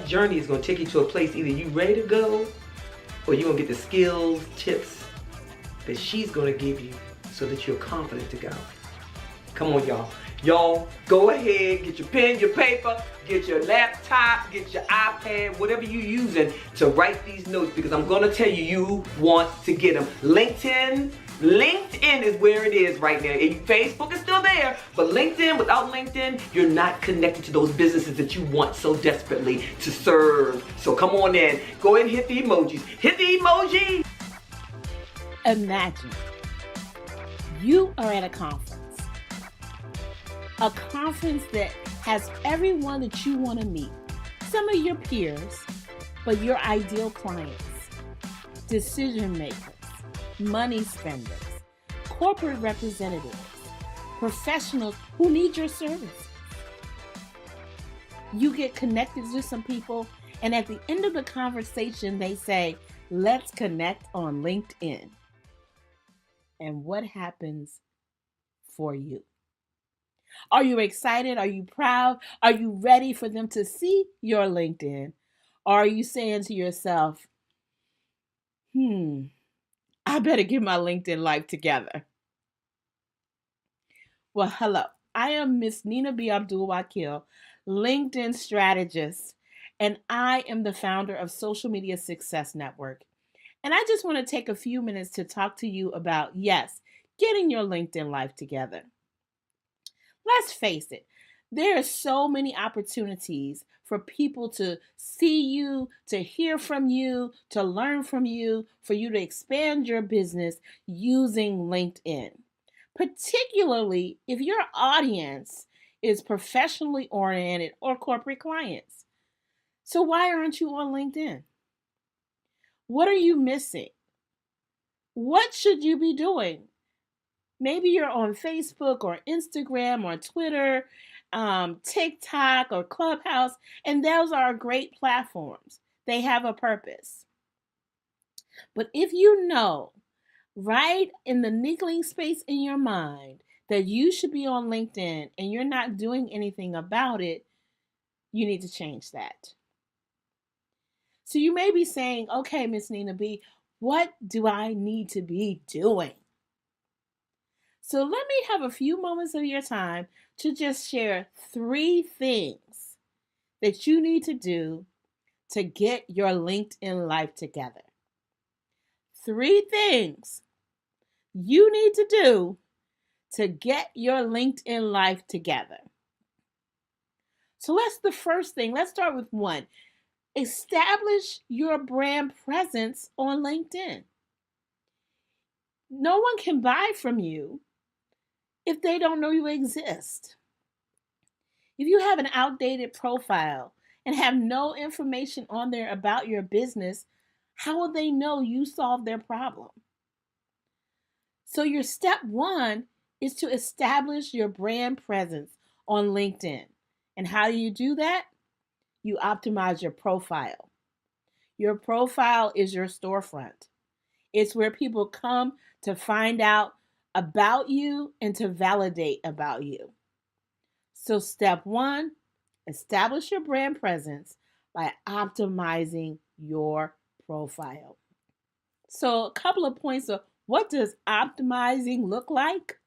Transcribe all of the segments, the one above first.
that journey is going to take you to a place either you ready to go or you're going to get the skills, tips that she's going to give you so that you're confident to go. Come on, y'all. Y'all, go ahead, get your pen, your paper, get your laptop, get your iPad, whatever you're using to write these notes, because I'm going to tell you, you want to get them. LinkedIn is where it is right now. Facebook is still there, but LinkedIn, without LinkedIn, you're not connected to those businesses that you want so desperately to serve. So come on in. Go ahead and hit the emojis. Hit the emoji. Imagine you are at a conference that has everyone that you want to meet, some of your peers, but your ideal clients, decision makers, money spenders, corporate representatives, professionals who need your services. You get connected to some people, and at the end of the conversation, they say, let's connect on LinkedIn. And what happens for you? Are you excited? Are you proud? Are you ready for them to see your LinkedIn? Or are you saying to yourself, I better get my LinkedIn life together? Well, hello. I am Miss Nina B. Abdul-Wakil, LinkedIn strategist, and I am the founder of Social Media Success Network. And I just want to take a few minutes to talk to you about, yes, getting your LinkedIn life together. Let's face it, there are so many opportunities for people to see you, to hear from you, to learn from you, for you to expand your business using LinkedIn, particularly if your audience is professionally oriented or corporate clients. So why aren't you on LinkedIn? What are you missing? What should you be doing? Maybe you're on Facebook or Instagram or Twitter, TikTok or Clubhouse, and those are great platforms. They have a purpose. But if you know right in the niggling space in your mind that you should be on LinkedIn and you're not doing anything about it, you need to change that. So you may be saying, okay, Miss Nina B, what do I need to be doing? So let me have a few moments of your time to just share 3 things that you need to do to get your LinkedIn life together. 3 things you need to do to get your LinkedIn life together. So the first thing. Let's start with 1. Establish your brand presence on LinkedIn. No one can buy from you if they don't know you exist. If you have an outdated profile and have no information on there about your business, how will they know you solved their problem? So your step 1 is to establish your brand presence on LinkedIn. And how do you do that? You optimize your profile. Your profile is your storefront. It's where people come to find out about you and to validate about you. So step 1, establish your brand presence by optimizing your profile. So a couple of points of what does optimizing look like?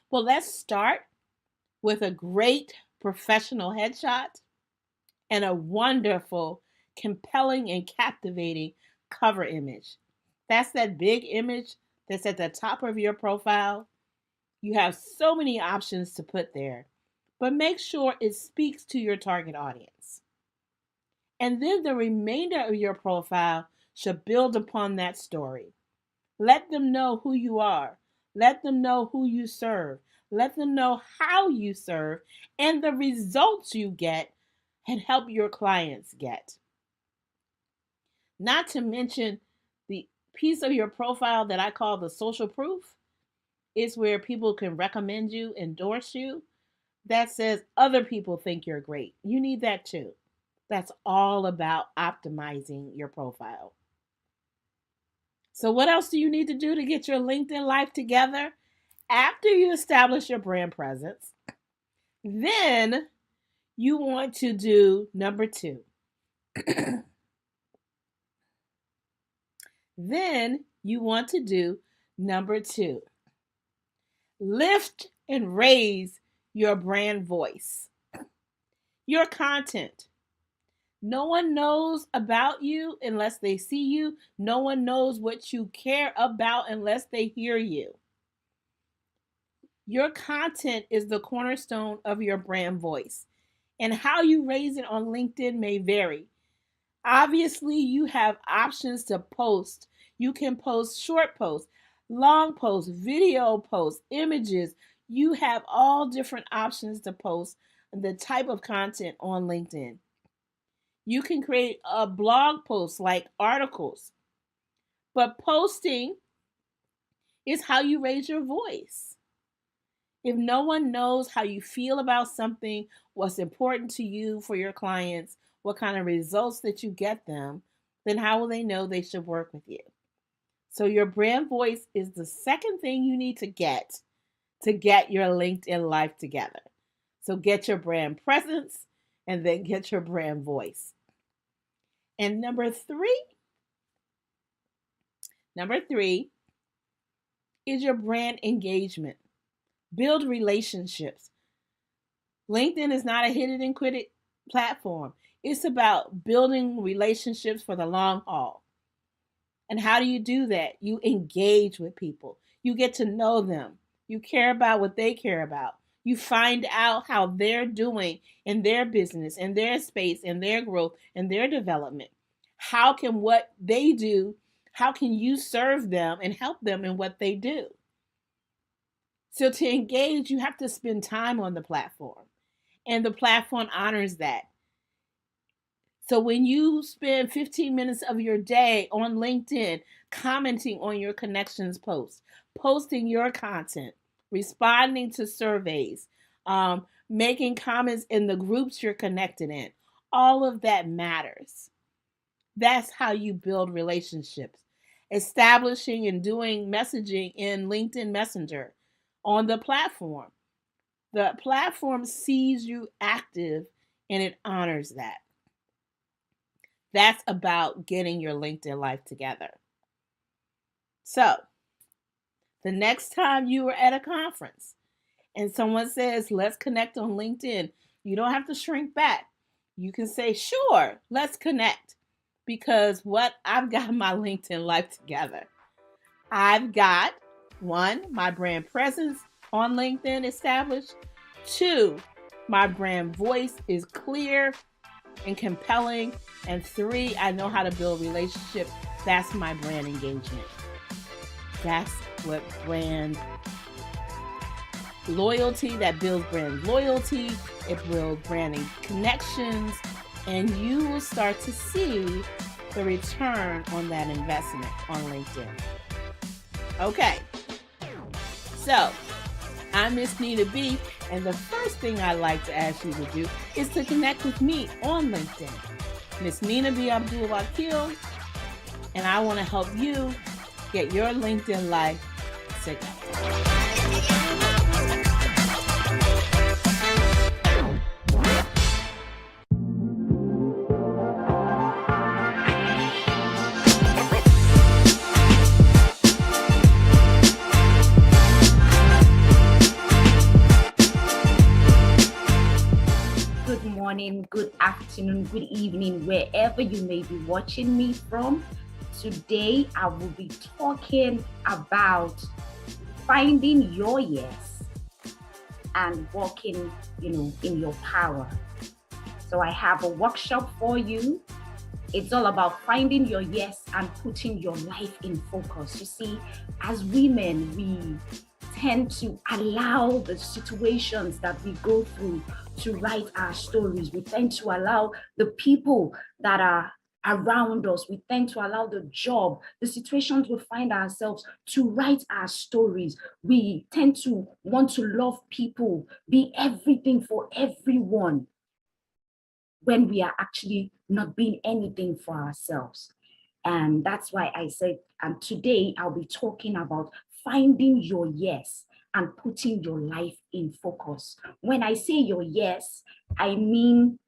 Well, let's start with a great professional headshot and a wonderful, compelling, and captivating cover image. That's that big image that's at the top of your profile. You have so many options to put there, but make sure it speaks to your target audience. And then the remainder of your profile should build upon that story. Let them know who you are. Let them know who you serve. Let them know how you serve and the results you get and help your clients get. Not to mention the piece of your profile that I call the social proof. It's where people can recommend you, endorse you. That says other people think you're great. You need that too. That's all about optimizing your profile. So what else do you need to do to get your LinkedIn life together? After you establish your brand presence, then You want to do number 2. Then you want to do number 2. Lift and raise your brand voice, your content. No one knows about you unless they see you. No one knows what you care about unless they hear you. Your content is the cornerstone of your brand voice, and how you raise it on LinkedIn may vary. Obviously, you have options to post. You can post short posts, long posts, video posts, images. You have all different options to post the type of content on LinkedIn. You can create a blog post like articles, but posting is how you raise your voice. If no one knows how you feel about something, what's important to you for your clients, what kind of results that you get them, then how will they know they should work with you? So your brand voice is the second thing you need to get your LinkedIn life together. So get your brand presence and then get your brand voice. And number three is your brand engagement. Build relationships. LinkedIn is not a hit it and quit it platform. It's about building relationships for the long haul. And how do you do that? You engage with people. You get to know them. You care about what they care about. You find out how they're doing in their business, in their space, in their growth, in their development. How can what they do, how can you serve them and help them in what they do? So to engage, you have to spend time on the platform. And the platform honors that. So when you spend 15 minutes of your day on LinkedIn commenting on your connections posts, posting your content, responding to surveys, making comments in the groups you're connected in, all of that matters. That's how you build relationships. Establishing and doing messaging in LinkedIn Messenger on the platform. The platform sees you active and it honors that. That's about getting your LinkedIn life together. So, the next time you are at a conference and someone says, let's connect on LinkedIn, you don't have to shrink back. You can say, sure, let's connect. Because I've got my LinkedIn life together. I've got 1, my brand presence on LinkedIn established. 2, my brand voice is clear and compelling. And 3, I know how to build relationships. That's my brand engagement. That's what brand loyalty, that builds brand loyalty. It builds branding connections. And you will start to see the return on that investment on LinkedIn. Okay. So, I'm Miss Nina B, and the first thing I'd like to ask you to do is to connect with me on LinkedIn. Miss Nina B. Abdul-Wakil, and I want to help you get your LinkedIn life together. Good afternoon, good evening, wherever you may be watching me from. Today, I will be talking about finding your yes and walking, in your power. So I have a workshop for you. It's all about finding your yes and putting your life in focus. You see, as women, we tend to allow the situations that we go through to write our stories. We tend to allow the people that are around us, we tend to allow the job, the situations we find ourselves to write our stories. We tend to want to love people, be everything for everyone, when we are actually not being anything for ourselves. And that's why I said, and today I'll be talking about finding your yes and putting your life in focus. When I say your yes, I mean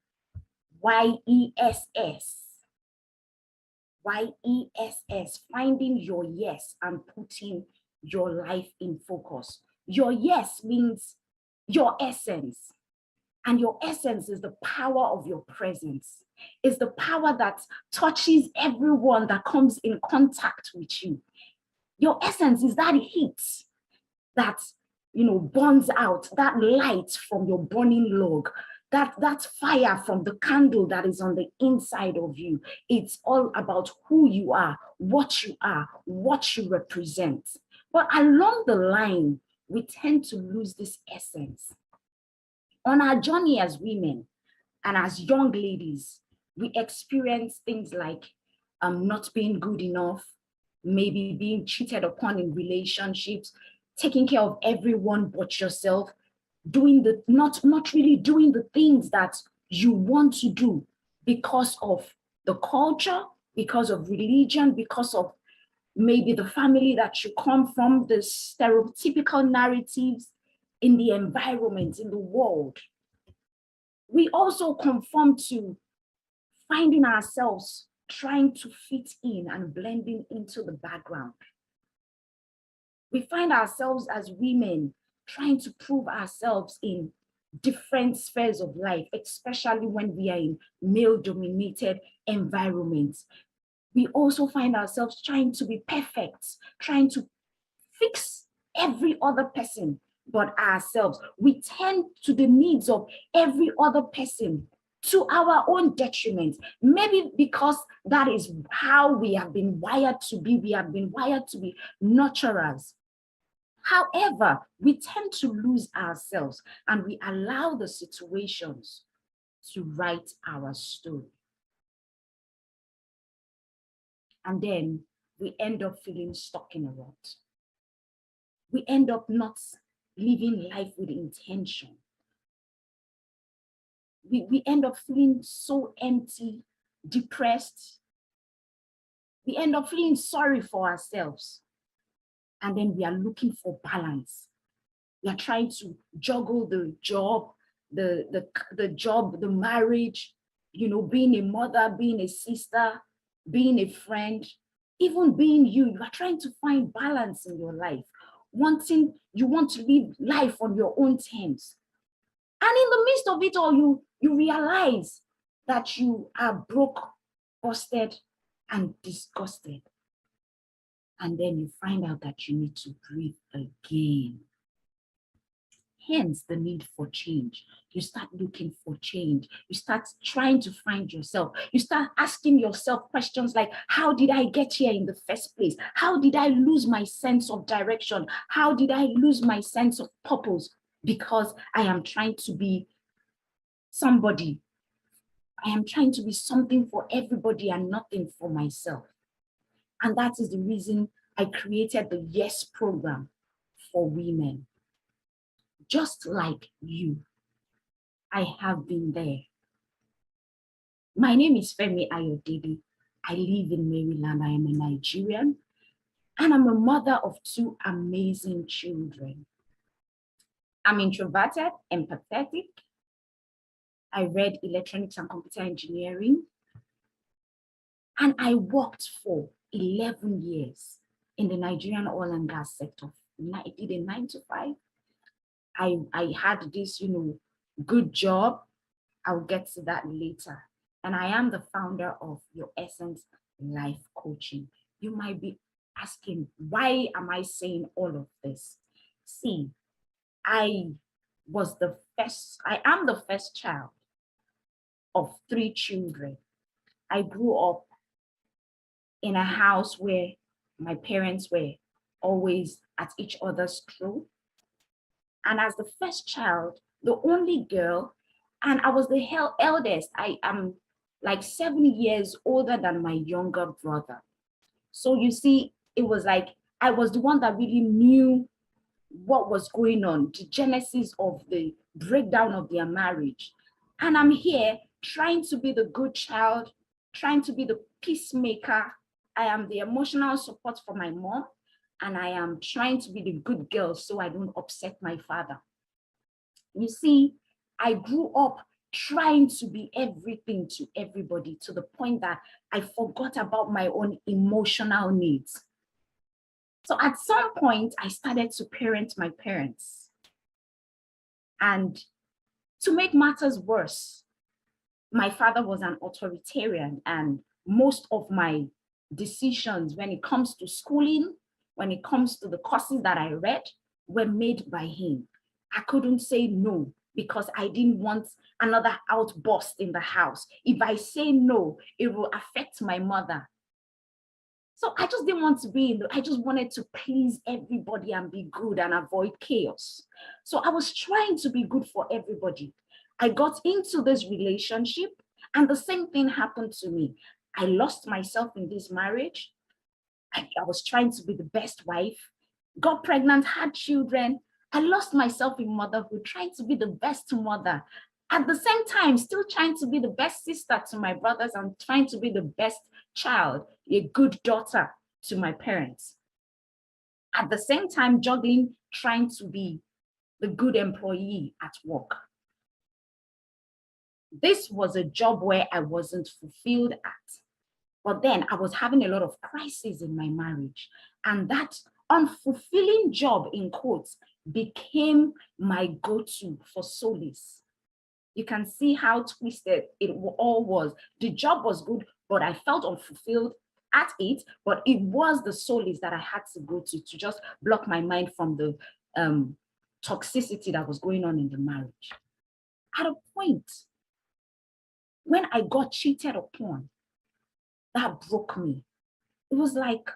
YESS. YESS, finding your yes and putting your life in focus. Your yes means your essence. And your essence is the power of your presence. It's the power that touches everyone that comes in contact with you. Your essence is that heat that, burns out, that light from your burning log, that fire from the candle that is on the inside of you. It's all about who you are, what you represent. But along the line, we tend to lose this essence. On our journey as women and as young ladies, we experience things like not being good enough, maybe being cheated upon in relationships, taking care of everyone but yourself, not really doing the things that you want to do because of the culture, because of religion, because of maybe the family that you come from, the stereotypical narratives in the environment, in the world. We also conform to finding ourselves trying to fit in and blending into the background. We find ourselves as women trying to prove ourselves in different spheres of life, especially when we are in male-dominated environments. We also find ourselves trying to be perfect, trying to fix every other person but ourselves. We tend to the needs of every other person to our own detriment. Maybe because that is how we have been wired to be. We have been wired to be nurturers. However, we tend to lose ourselves and we allow the situations to write our story. And then we end up feeling stuck in a rut. We end up not living life with intention. We end up feeling so empty, depressed. We end up feeling sorry for ourselves. And then we are looking for balance. We are trying to juggle the job, the marriage, being a mother, being a sister, being a friend, even being you. You are trying to find balance in your life. You want to live life on your own terms. And in the midst of it all, you realize that you are broke, busted, and disgusted. And then you find out that you need to breathe again. Hence the need for change. You start looking for change. You start trying to find yourself. You start asking yourself questions like, how did I get here in the first place? How did I lose my sense of direction? How did I lose my sense of purpose? Because I am trying to be somebody. I am trying to be something for everybody and nothing for myself. And that is the reason I created the Yes program for women. Just like you, I have been there. My name is Femi Ayodele. I live in Maryland. I am a Nigerian, and I'm a mother of 2 amazing children. I'm introverted, empathetic. I read electronics and computer engineering, and I worked for 11 years in the Nigerian oil and gas sector. I did a 9 to 5. I had this, good job. I'll get to that later. And I am the founder of Your Essence Life Coaching. You might be asking, why am I saying all of this? See, I am the first child of 3 children. I grew up in a house where my parents were always at each other's throat. And as the first child, the only girl, and I was the eldest. I am like 7 years older than my younger brother. So you see, it was like I was the one that really knew what was going on, the genesis of the breakdown of their marriage. And I'm here trying to be the good child, trying to be the peacemaker. I am the emotional support for my mom. and I am trying to be the good girl so I don't upset my father. You see, I grew up trying to be everything to everybody to the point that I forgot about my own emotional needs. So at some point, I started to parent my parents. And to make matters worse, my father was an authoritarian, and most of my decisions when it comes to schooling, when it comes to the courses that I read, were made by him. I couldn't say no because I didn't want another outburst in the house. If I say no, it will affect my mother. So I just didn't want to be in I just wanted to please everybody and be good and avoid chaos. So I was trying to be good for everybody. I got into this relationship and the same thing happened to me. I lost myself in this marriage. I was trying to be the best wife, got pregnant, had children. I lost myself in motherhood, trying to be the best mother. At the same time, still trying to be the best sister to my brothers and trying to be the best child, a good daughter to my parents. At the same time, juggling, trying to be the good employee at work. This was a job where I wasn't fulfilled at. But then I was having a lot of crises in my marriage. And that unfulfilling job, in quotes, became my go-to for solace. You can see how twisted it all was. The job was good, but I felt unfulfilled at it, but it was the solace that I had to go to just block my mind from the toxicity that was going on in the marriage. At a point, when I got cheated upon, that broke me. It was like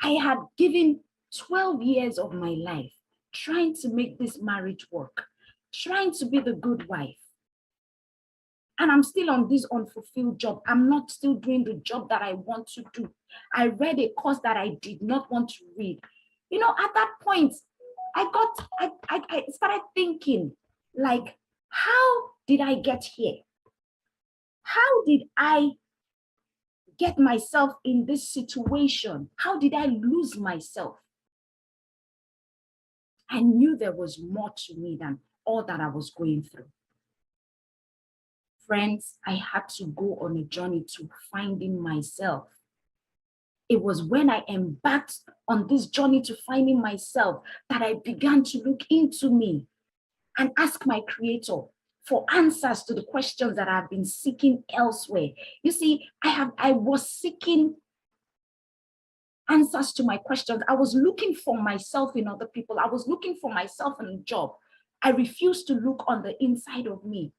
I had given 12 years of my life trying to make this marriage work, trying to be the good wife. And I'm still on this unfulfilled job. I'm not still doing the job that I want to do. I read a course that I did not want to read. You know, at that point, I started thinking, like, how did I get here? How did I get myself in this situation? How did I lose myself? I knew there was more to me than all that I was going through. Friends, I had to go on a journey to finding myself. It was when I embarked on this journey to finding myself that I began to look into me and ask my Creator for answers to the questions that I've been seeking elsewhere. You see, I was seeking answers to my questions. I was looking for myself in other people. I was looking for myself in a job. I refused to look on the inside of me.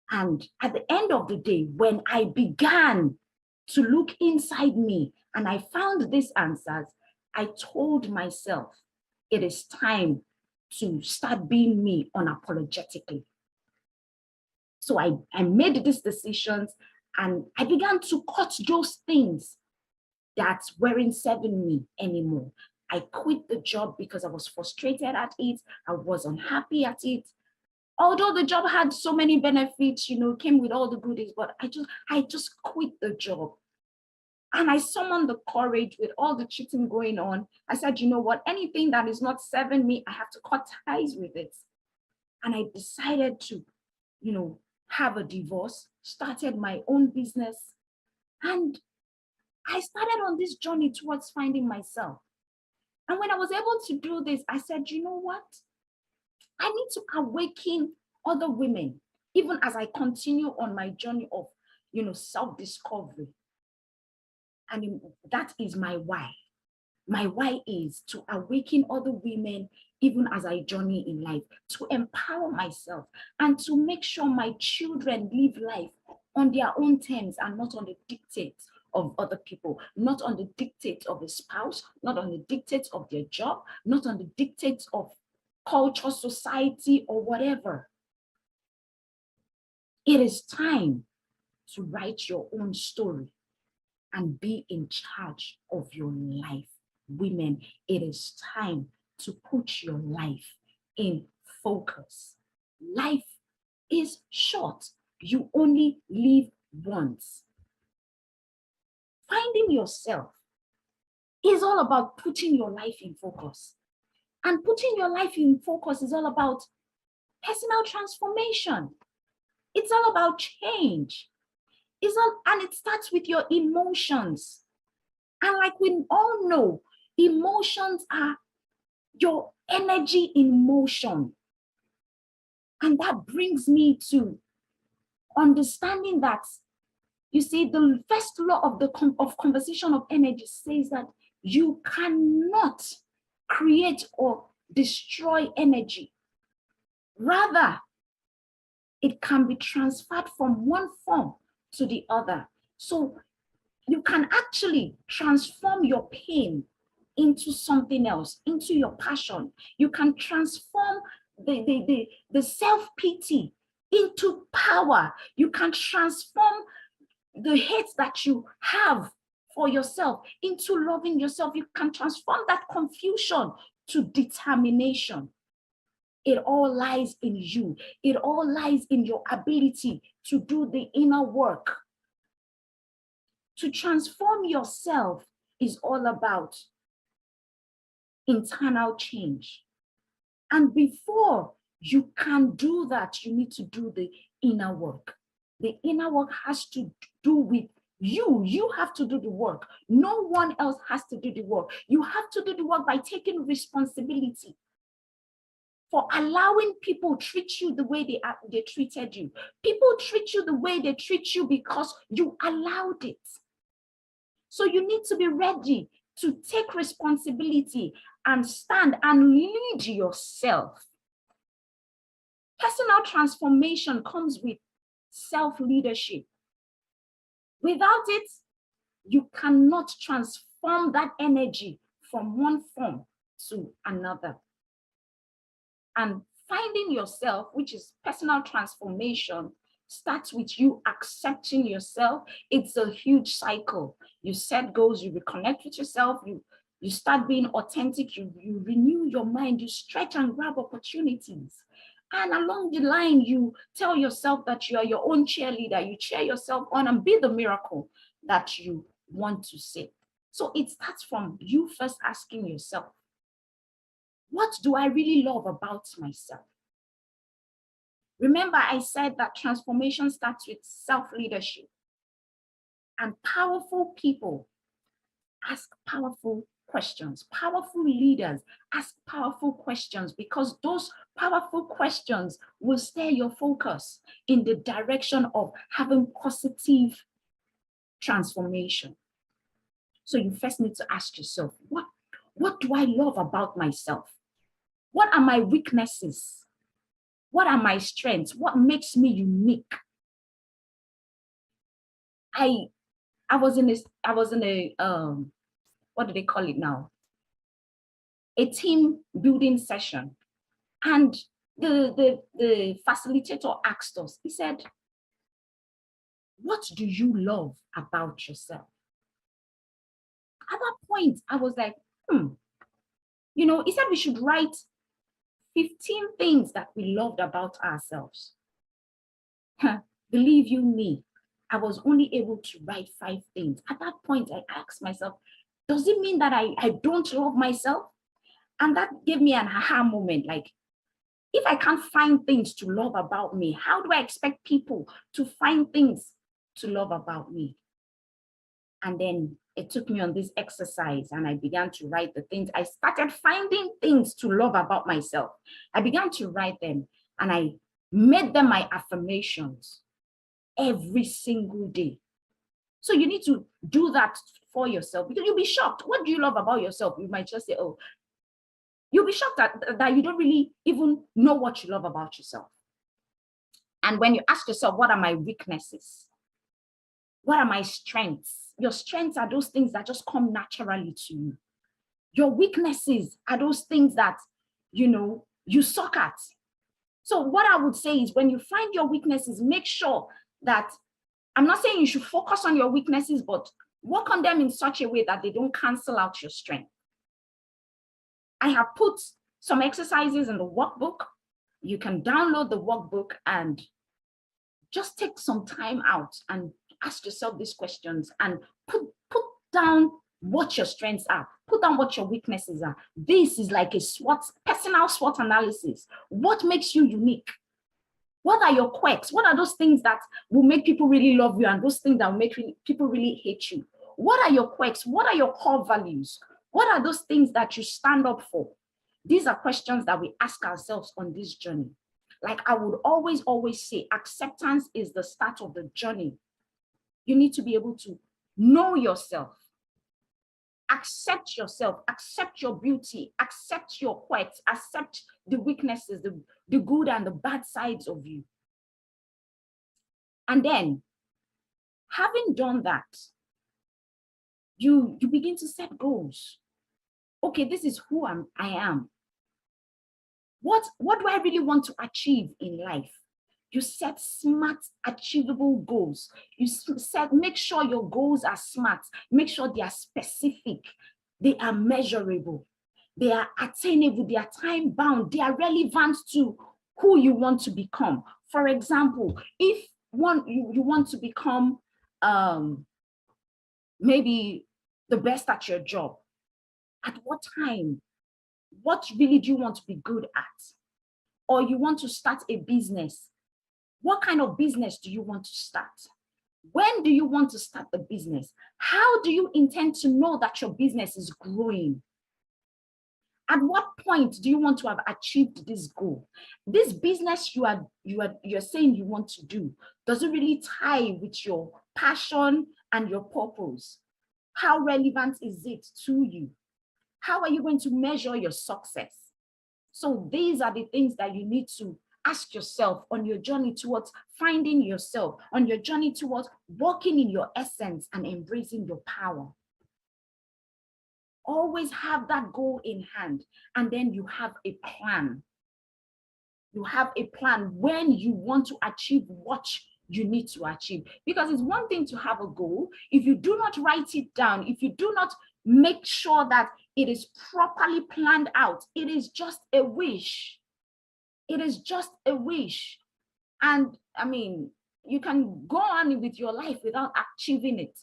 And at the end of the day, when I began to look inside me and I found these answers, I told myself, it is time to start being me unapologetically. So I made these decisions and I began to cut those things that weren't serving me anymore. I quit the job because I was frustrated at it. I was unhappy at it. Although the job had so many benefits, you know, came with all the goodies, but I just quit the job. And I summoned the courage with all the cheating going on. I said, you know what, anything that is not serving me, I have to cut ties with it. And I decided to, you know, have a divorce, started my own business. And I started on this journey towards finding myself. And when I was able to do this, I said, you know what? I need to awaken other women, even as I continue on my journey of, you know, self-discovery. And that is my why. My why is to awaken other women, even as I journey in life, to empower myself and to make sure my children live life on their own terms and not on the dictates of other people, not on the dictates of a spouse, not on the dictates of their job, not on the dictates of culture, society, or whatever. It is time to write your own story and be in charge of your life. Women, it is time to put your life in focus. Life is short. You only live once. Finding yourself is all about putting your life in focus. And putting your life in focus is all about personal transformation. It's all about change. And it starts with your emotions. And like we all know, emotions are your energy in motion. And that brings me to understanding that, you see, the first law of conservation of energy says that you cannot create or destroy energy. Rather, it can be transferred from one form to the other. So you can actually transform your pain into something else, into your passion. You can transform the self-pity into power. You can transform the hate that you have for yourself into loving yourself. You can transform that confusion to determination. It all lies in you. It all lies in your ability to do the inner work. To transform yourself is all about internal change. And before you can do that, you need to do the inner work. The inner work has to do with you. You have to do the work. No one else has to do the work. You have to do the work by taking responsibility for allowing people treat you the way they treated you. People treat you the way they treat you because you allowed it. So you need to be ready to take responsibility and stand and lead yourself. Personal transformation comes with self-leadership. Without it, you cannot transform that energy from one form to another. And finding yourself, which is personal transformation, starts with you accepting yourself. It's a huge cycle. You set goals, you reconnect with yourself, you start being authentic, you renew your mind, you stretch and grab opportunities. And along the line, you tell yourself that you are your own cheerleader. You cheer yourself on and be the miracle that you want to see. So it starts from you first asking yourself, what do I really love about myself? Remember, I said that transformation starts with self-leadership. And powerful people ask powerful questions. Powerful leaders ask powerful questions because those powerful questions will steer your focus in the direction of having positive transformation. So you first need to ask yourself, what do I love about myself? What are my weaknesses? What are my strengths? What makes me unique? I was in a what do they call it now? A team building session. And the facilitator asked us, he said, what do you love about yourself? At that point, I was like, you know, he said we should write 15 things that we loved about ourselves. Believe you me, I was only able to write 5 things. At that point, I asked myself, does it mean that I don't love myself? And that gave me an aha moment. Like, if I can't find things to love about me, how do I expect people to find things to love about me? And then it took me on this exercise and I began to write the things. I started finding things to love about myself. I began to write them and I made them my affirmations every single day. So you need to do that for yourself because you'll be shocked. What do you love about yourself? You might just say, oh, you'll be shocked that you don't really even know what you love about yourself. And when you ask yourself, what are my weaknesses? What are my strengths? Your strengths are those things that just come naturally to you. Your weaknesses are those things that, you know, you suck at. So what I would say is when you find your weaknesses, make sure that, I'm not saying you should focus on your weaknesses, but work on them in such a way that they don't cancel out your strength. I have put some exercises in the workbook. You can download the workbook and just take some time out and ask yourself these questions and put down what your strengths are. Put down what your weaknesses are. This is like a personal SWOT analysis. What makes you unique? What are your quirks? What are those things that will make people really love you and those things that will make people really hate you? What are your quirks? What are your core values? What are those things that you stand up for? These are questions that we ask ourselves on this journey. Like I would always say, acceptance is the start of the journey. You need to be able to know yourself, accept yourself, accept your beauty, accept your quirks, accept the weaknesses, the good and the bad sides of you. And then, having done that, you begin to set goals. Okay, this is who I am. What do I really want to achieve in life? You set smart, achievable goals. You make sure your goals are smart. Make sure they are specific. They are measurable. They are attainable. They are time bound. They are relevant to who you want to become. For example, if you want to become maybe the best at your job, at what time? What really do you want to be good at? Or you want to start a business. What kind of business do you want to start? When do you want to start the business? How do you intend to know that your business is growing? At what point do you want to have achieved this goal? This business you're saying you want to do, does it really tie with your passion and your purpose? How relevant is it to you? How are you going to measure your success? So these are the things that you need to ask yourself on your journey towards finding yourself, on your journey towards walking in your essence and embracing your power. Always have that goal in hand, and then you have a plan. You have a plan when you want to achieve what you need to achieve. Because it's one thing to have a goal. If you do not write it down, if you do not make sure that it is properly planned out, it is just a wish. It is just a wish. And I mean, you can go on with your life without achieving it.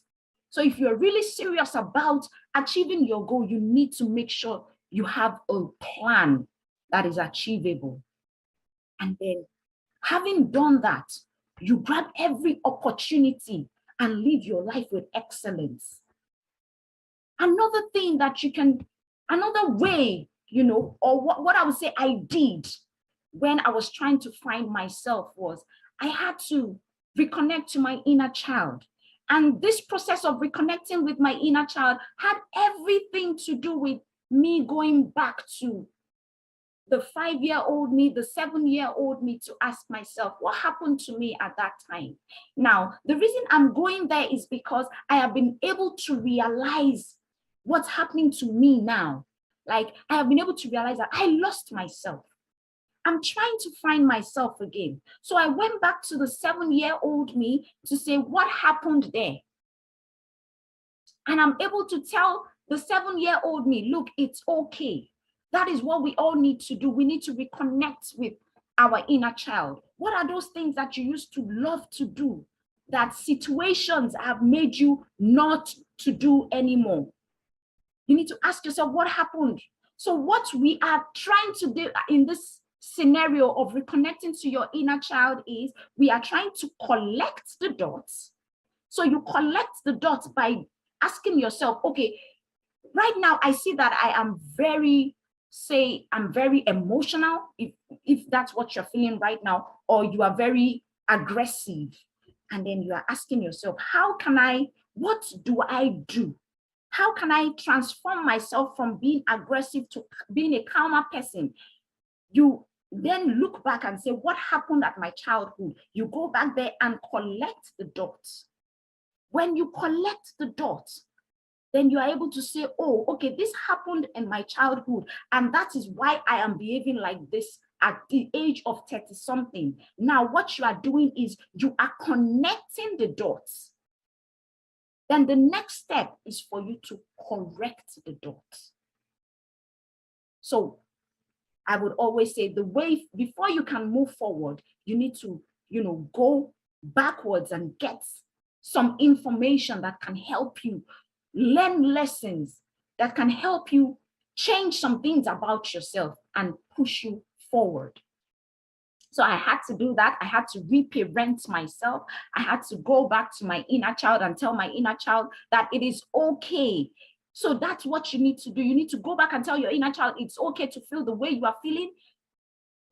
So if you're really serious about achieving your goal, you need to make sure you have a plan that is achievable. And then having done that, you grab every opportunity and live your life with excellence. Another thing that you can, another way, or what I would say I did when I was trying to find myself was I had to reconnect to my inner child. And this process of reconnecting with my inner child had everything to do with me going back to the 5-year-old me, the 7-year-old me, to ask myself, what happened to me at that time? Now, the reason I'm going there is because I have been able to realize what's happening to me now. Like, I have been able to realize that I lost myself. I'm trying to find myself again. So I went back to the 7-year-old me to say, what happened there? And I'm able to tell the 7-year-old me, look, it's okay. That is what we all need to do. We need to reconnect with our inner child. What are those things that you used to love to do that situations have made you not to do anymore? You need to ask yourself, what happened? So what we are trying to do in this scenario of reconnecting to your inner child is we are trying to collect the dots. So you collect the dots by asking yourself, okay, right now I see that I am I'm very emotional, if that's what you're feeling right now, or you are very aggressive. And then you are asking yourself, what do I do? How can I transform myself from being aggressive to being a calmer person? You then look back and say, what happened at my childhood? You go back there and collect the dots. When you collect the dots, then you are able to say, oh, okay, this happened in my childhood, and that is why I am behaving like this at the age of 30-something. Now, what you are doing is you are connecting the dots. Then the next step is for you to correct the dots. So I would always say the way, before you can move forward, you need to, go backwards and get some information that can help you learn lessons that can help you change some things about yourself and push you forward. So I had to do that. I had to reparent myself. I had to go back to my inner child and tell my inner child that it is okay. So that's what you need to do. You need to go back and tell your inner child it's okay to feel the way you are feeling.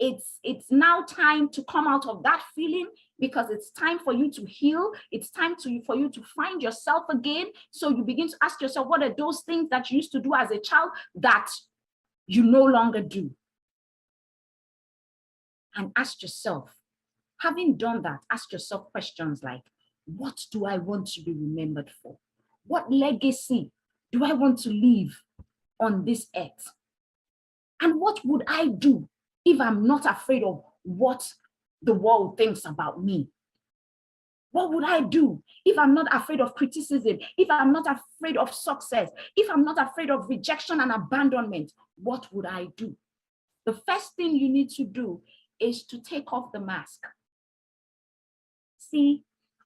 It's now time to come out of that feeling, because it's time for you to heal. It's time for you to find yourself again. So you begin to ask yourself, what are those things that you used to do as a child that you no longer do? And ask yourself, having done that, ask yourself questions like, what do I want to be remembered for? What legacy do I want to leave on this earth? And what would I do if I'm not afraid of what the world thinks about me? What would I do if I'm not afraid of criticism? If I'm not afraid of success? If I'm not afraid of rejection and abandonment? What would I do? The first thing you need to do is to take off the mask. See,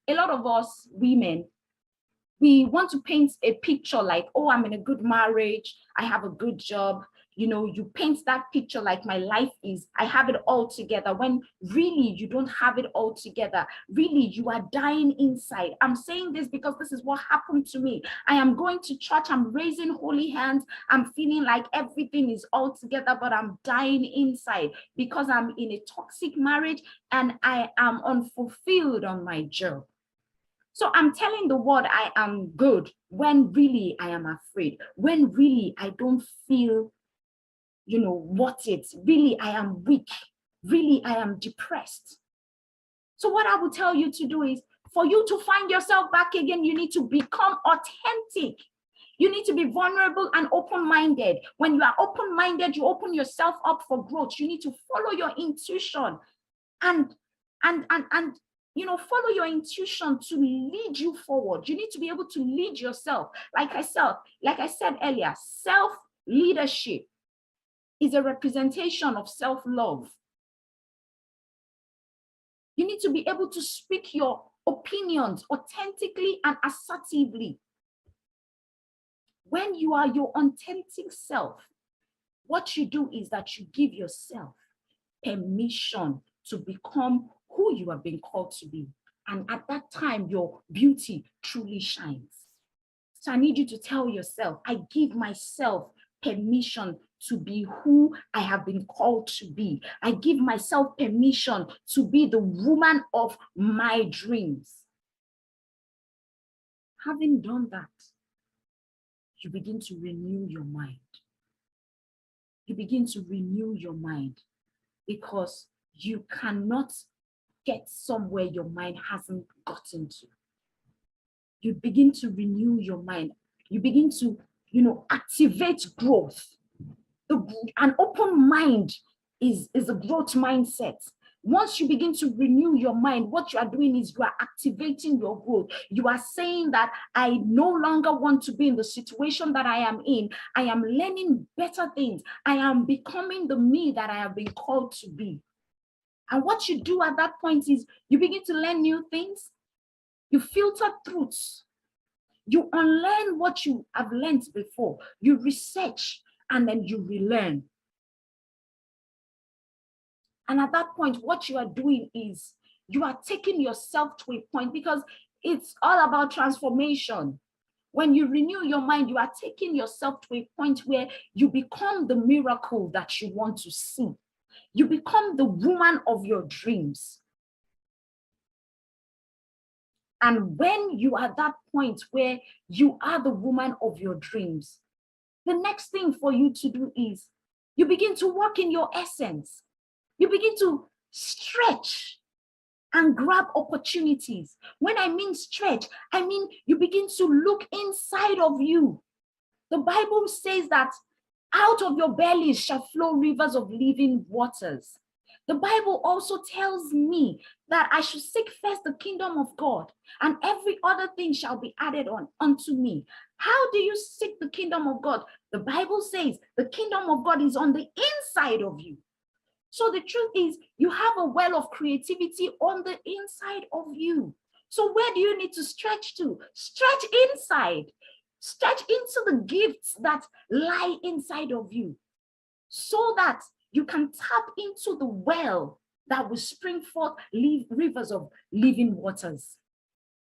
a lot of us women, we want to paint a picture like, oh, I'm in a good marriage, I have a good job. You know, you paint that picture like my life is, I have it all together, when really you don't have it all together. Really, you are dying inside. I'm saying this because this is what happened to me. I am going to church, I'm raising holy hands, I'm feeling like everything is all together, but I'm dying inside because I'm in a toxic marriage and I am unfulfilled on my job. So I'm telling the world I am good when really I am afraid, when really I don't feel, what it, really I am weak, really I am depressed. So what I will tell you to do is, for you to find yourself back again, you need to become authentic. You need to be vulnerable and open-minded. When you are open-minded, you open yourself up for growth. You need to follow your intuition and follow your intuition to lead you forward. You need to be able to lead yourself. Like I said earlier, self-leadership is a representation of self-love. You need to be able to speak your opinions authentically and assertively. When you are your authentic self, what you do is that you give yourself permission to become who you have been called to be. And at that time, your beauty truly shines. So I need you to tell yourself, I give myself permission to be who I have been called to be. I give myself permission to be the woman of my dreams. Having done that, you begin to renew your mind. You begin to renew your mind, because you cannot get somewhere your mind hasn't gotten to. You begin to renew your mind. You begin to, activate growth. An open mind is a growth mindset. Once you begin to renew your mind, what you are doing is you are activating your growth. You are saying that I no longer want to be in the situation that I am in. I am learning better things. I am becoming the me that I have been called to be. And what you do at that point is you begin to learn new things. You filter truths. You unlearn what you have learned before. You research and then you relearn. And at that point, what you are doing is you are taking yourself to a point, because it's all about transformation. When you renew your mind, you are taking yourself to a point where you become the miracle that you want to see. You become the woman of your dreams. And when you are at that point where you are the woman of your dreams, the next thing for you to do is you begin to walk in your essence. You begin to stretch and grab opportunities. When I mean stretch, I mean you begin to look inside of you. The Bible says that out of your bellies shall flow rivers of living waters. The Bible also tells me that I should seek first the kingdom of God, and every other thing shall be added on unto me. How do you seek the kingdom of God? The Bible says the kingdom of God is on the inside of you. So the truth is, you have a well of creativity on the inside of you. So where do you need to stretch to? Stretch inside. Stretch into the gifts that lie inside of you so that you can tap into the well that will spring forth rivers of living waters.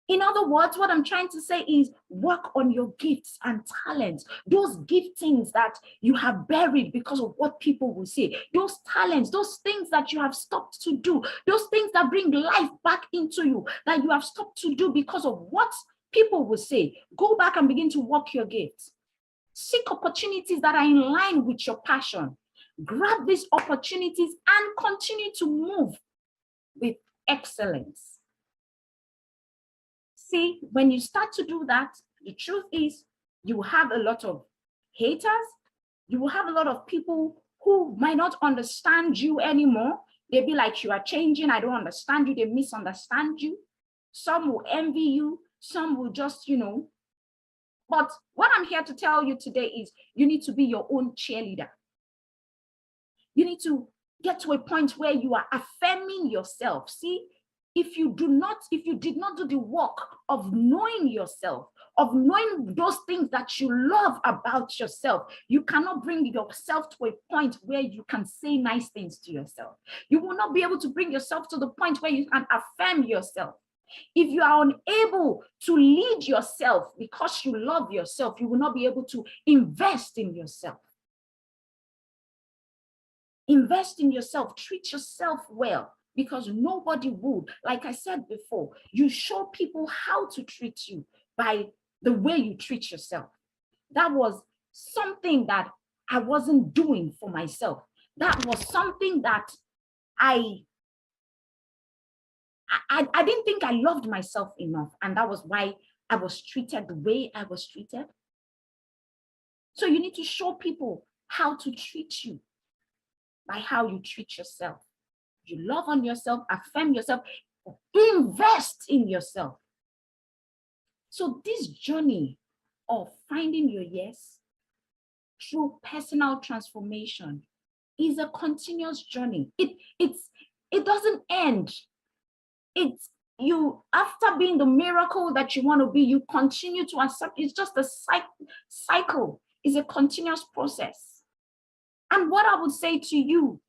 In other words, what I'm trying to say is work on your gifts and talents, those giftings that you have buried because of what people will say, those talents, those things that you have stopped to do, those things that bring life back into you that you have stopped to do because of what people will say. Go back and begin to work your gifts. Seek opportunities that are in line with your passion. Grab these opportunities and continue to move with excellence. See, when you start to do that, the truth is you will have a lot of haters. You will have a lot of people who might not understand you anymore. They'll be like, you are changing. I don't understand you. They misunderstand you. Some will envy you. Some will just, But what I'm here to tell you today is you need to be your own cheerleader. You need to get to a point where you are affirming yourself. See, if you did not do the work of knowing yourself, of knowing those things that you love about yourself, you cannot bring yourself to a point where you can say nice things to yourself. You will not be able to bring yourself to the point where you can affirm yourself. If you are unable to lead yourself because you love yourself, you will not be able to invest in yourself. Invest in yourself, treat yourself well, because nobody would. Like I said before, you show people how to treat you by the way you treat yourself. That was something that I wasn't doing for myself. That was something that I didn't think I loved myself enough. And that was why I was treated the way I was treated. So you need to show people how to treat you by how you treat yourself. You love on yourself, affirm yourself, invest in yourself. So this journey of finding your yes through personal transformation is a continuous journey. It doesn't end. It's you, after being the miracle that you want to be, you continue to accept. It's just a cycle. It's a continuous process. And what I would say to you,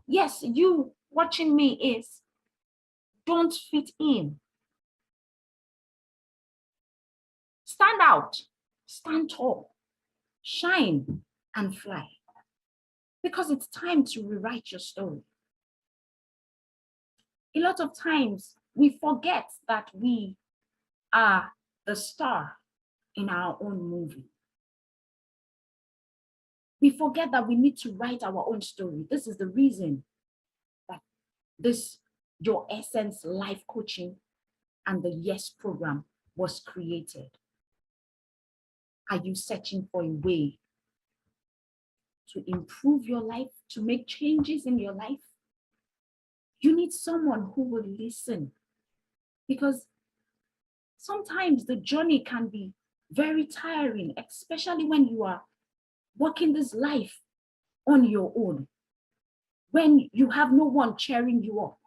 yes, you watching me, is don't fit in. Stand out, stand tall, shine and fly. Because it's time to rewrite your story. A lot of times we forget that we are the star in our own movie. We forget that we need to write our own story. This is the reason that this Your Essence Life Coaching and the Yes program was created. Are you searching for a way to improve your life, to make changes in your life? You need someone who will listen, because sometimes the journey can be very tiring, especially when you are walking this life on your own, when you have no one cheering you up.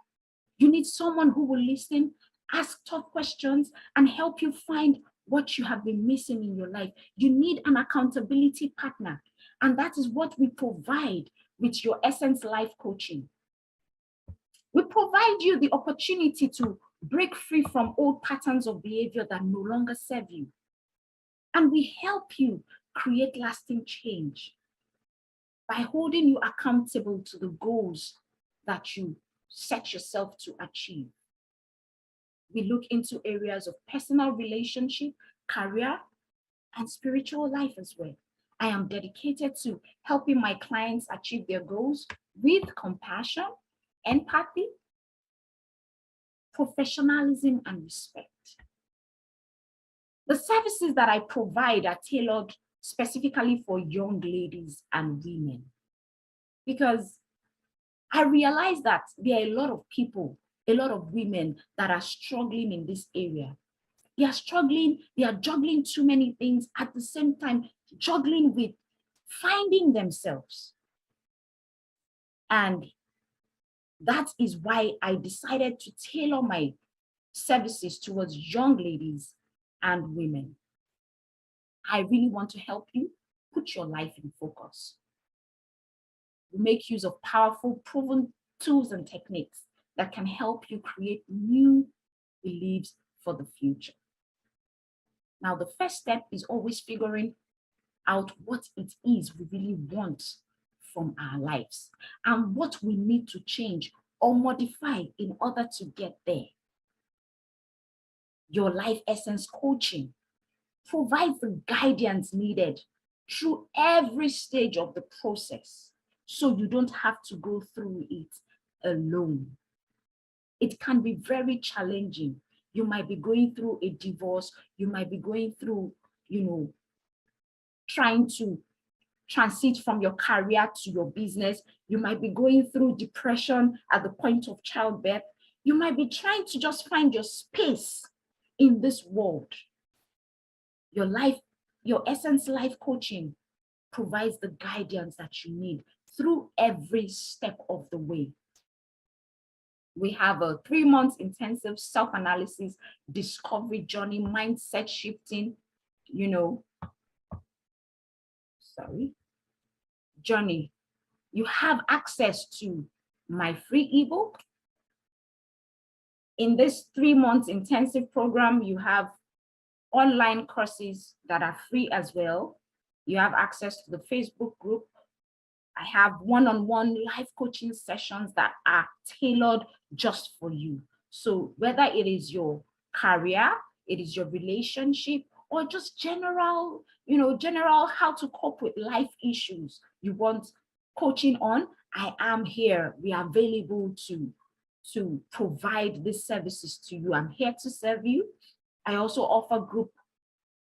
You need someone who will listen, ask tough questions, and help you find what you have been missing in your life. You need an accountability partner, and that is what we provide with Your Essence Life Coaching. We provide you the opportunity to break free from old patterns of behavior that no longer serve you. And we help you create lasting change by holding you accountable to the goals that you set yourself to achieve. We look into areas of personal relationship, career, and spiritual life as well. I am dedicated to helping my clients achieve their goals with compassion, empathy, professionalism, and respect. The services that I provide are tailored specifically for young ladies and women, because I realize that there are a lot of people, a lot of women that are struggling in this area. They are struggling, they are juggling too many things at the same time, juggling with finding themselves. And that is why I decided to tailor my services towards young ladies and women. I really want to help you put your life in focus. We make use of powerful, proven tools and techniques that can help you create new beliefs for the future. Now, the first step is always figuring out what it is we really want from our lives and what we need to change or modify in order to get there. Your Life Essence coaching provides the guidance needed through every stage of the process, so you don't have to go through it alone. It can be very challenging. You might be going through a divorce. You might be going through, trying to transit from your career to your business. You might be going through depression at the point of childbirth. You might be trying to just find your space in this world. Your Essence Life Coaching provides the guidance that you need through every step of the way. We have a 3-month intensive self-analysis, discovery journey, mindset shifting, journey. You have access to my free ebook. In this 3-month intensive program, you have online courses that are free as well. You have access to the Facebook group. I have one-on-one life coaching sessions that are tailored just for you. So whether it is your career, it is your relationship, or just general how to cope with life issues you want coaching on, I am here. We are available to provide these services to you. I'm here to serve you. I also offer group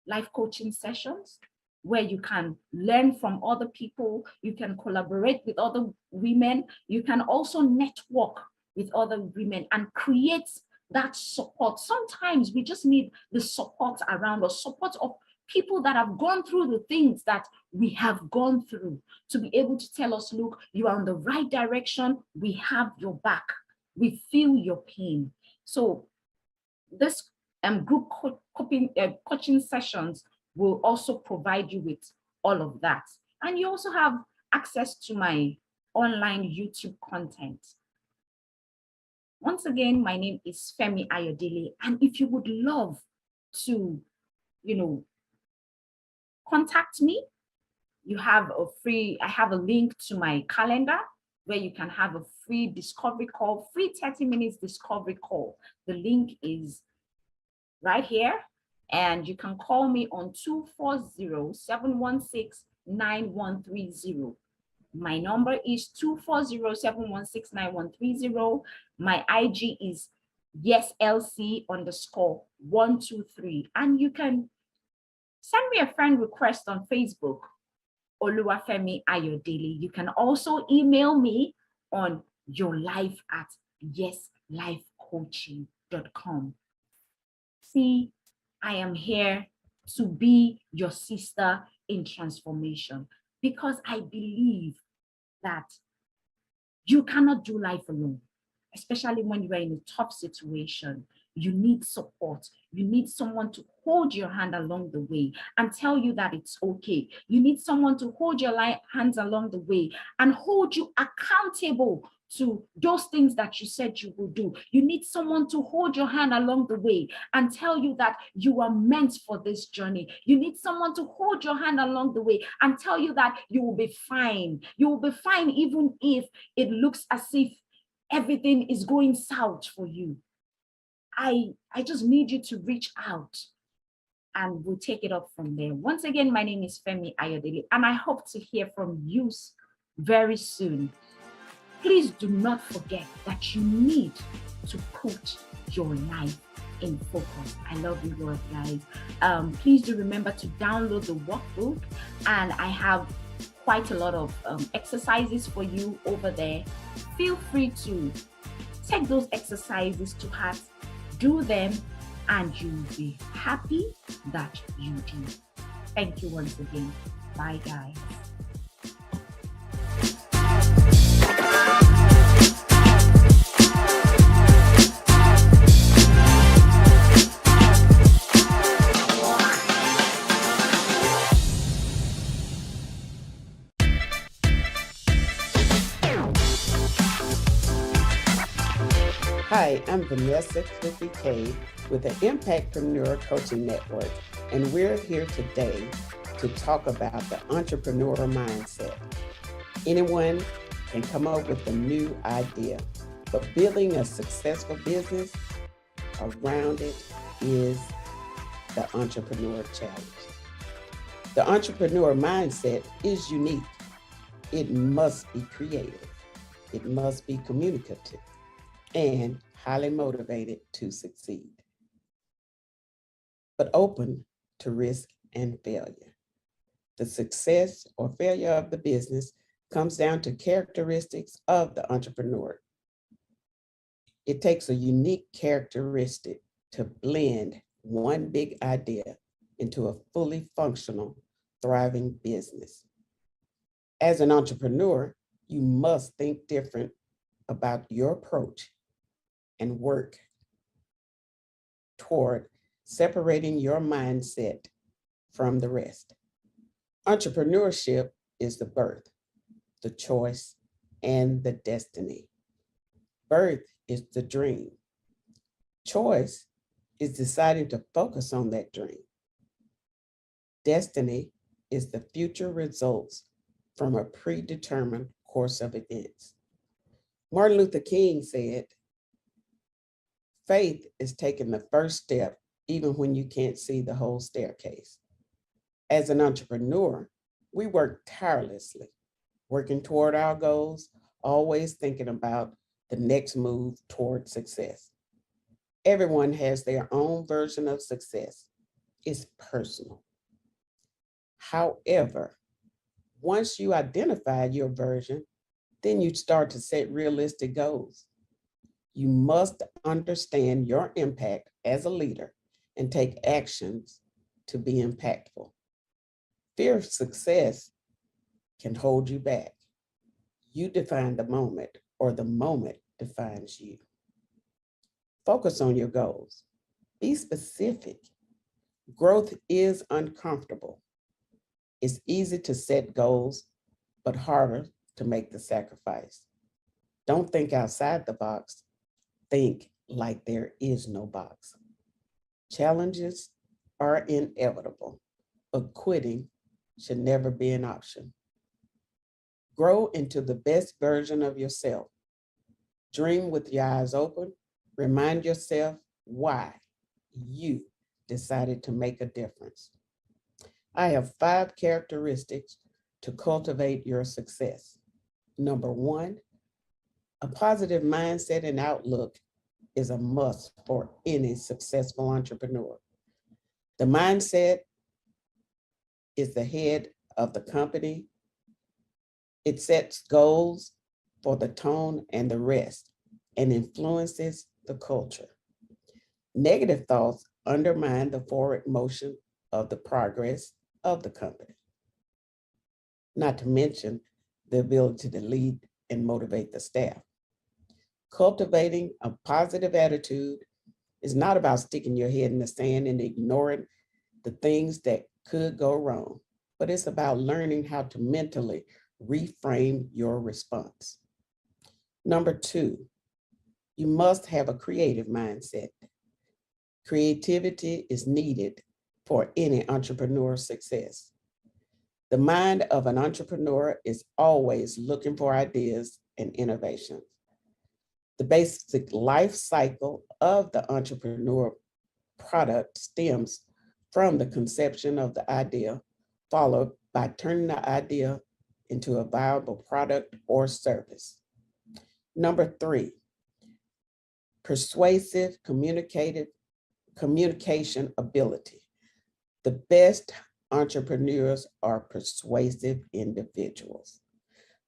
life coaching sessions where you can learn from other people. You can collaborate with other women. You can also network with other women and create that support. Sometimes we just need the support around us, support of people that have gone through the things that we have gone through, to be able to tell us, look, you are on the right direction. We have your back. We feel your pain. So this group coaching sessions will also provide you with all of that. And you also have access to my online YouTube content. Once again, my name is Femi Ayodele. And if you would love to, contact me, I have a link to my calendar where you can have a free discovery call, free 30 minutes discovery call. The link is right here, and you can call me on 240-716-9130. My number is 240-716-9130. My IG is YesLC_123. And you can send me a friend request on Facebook, Oluwafemi Ayodele. You can also email me on yourlife@yeslifecoaching.com. See, I am here to be your sister in transformation, because I believe that you cannot do life alone, especially when you are in a tough situation. You need support. You need someone to hold your hand along the way and tell you that it's okay. You need someone to hold your hands along the way and hold you accountable to those things that you said you will do. You need someone to hold your hand along the way and tell you that you are meant for this journey. You need someone to hold your hand along the way and tell you that you will be fine. You will be fine even if it looks as if everything is going south for you. I just need you to reach out and we'll take it up from there. Once again, my name is Femi Ayodele, and I hope to hear from you very soon. Please do not forget that you need to put your life in focus. I love you, Lord, guys. Please do remember to download the workbook, and I have quite a lot of exercises for you over there. Feel free to take those exercises to heart, do them, and you'll be happy that you did. Thank you once again. Bye, guys. Hi, I'm Vanessa Cliffy K with the Impactpreneur Coaching Network, and we're here today to talk about the entrepreneur mindset. Anyone can come up with a new idea, but building a successful business around it is the entrepreneur challenge. The entrepreneur mindset is unique. It must be creative. It must be communicative and highly motivated to succeed, but open to risk and failure. The success or failure of the business comes down to characteristics of the entrepreneur. It takes a unique characteristic to blend one big idea into a fully functional, thriving business. As an entrepreneur, you must think different about your approach and work toward separating your mindset from the rest. Entrepreneurship is the birth, the choice, and the destiny. Birth is the dream. Choice is deciding to focus on that dream. Destiny is the future results from a predetermined course of events. Martin Luther King said, "Faith is taking the first step even when you can't see the whole staircase." As an entrepreneur, we work tirelessly, working toward our goals, always thinking about the next move toward success. Everyone has their own version of success. It's personal. However, once you identify your version, then you start to set realistic goals. You must understand your impact as a leader and take actions to be impactful. Fear of success can hold you back. You define the moment, or the moment defines you. Focus on your goals. Be specific. Growth is uncomfortable. It's easy to set goals, but harder to make the sacrifice. Don't think outside the box. Think like there is no box. Challenges are inevitable, but quitting should never be an option. Grow into the best version of yourself. Dream with your eyes open. Remind yourself why you decided to make a difference. I have 5 characteristics to cultivate your success. Number 1, a positive mindset and outlook is a must for any successful entrepreneur. The mindset is the head of the company. It sets goals for the tone and the rest and influences the culture. Negative thoughts undermine the forward motion of the progress of the company, not to mention the ability to lead and motivate the staff. Cultivating a positive attitude is not about sticking your head in the sand and ignoring the things that could go wrong, but it's about learning how to mentally reframe your response. Number 2, you must have a creative mindset. Creativity is needed for any entrepreneur success. The mind of an entrepreneur is always looking for ideas and innovations. The basic life cycle of the entrepreneur product stems from the conception of the idea, followed by turning the idea into a viable product or service. Number 3, persuasive communication ability. The best entrepreneurs are persuasive individuals.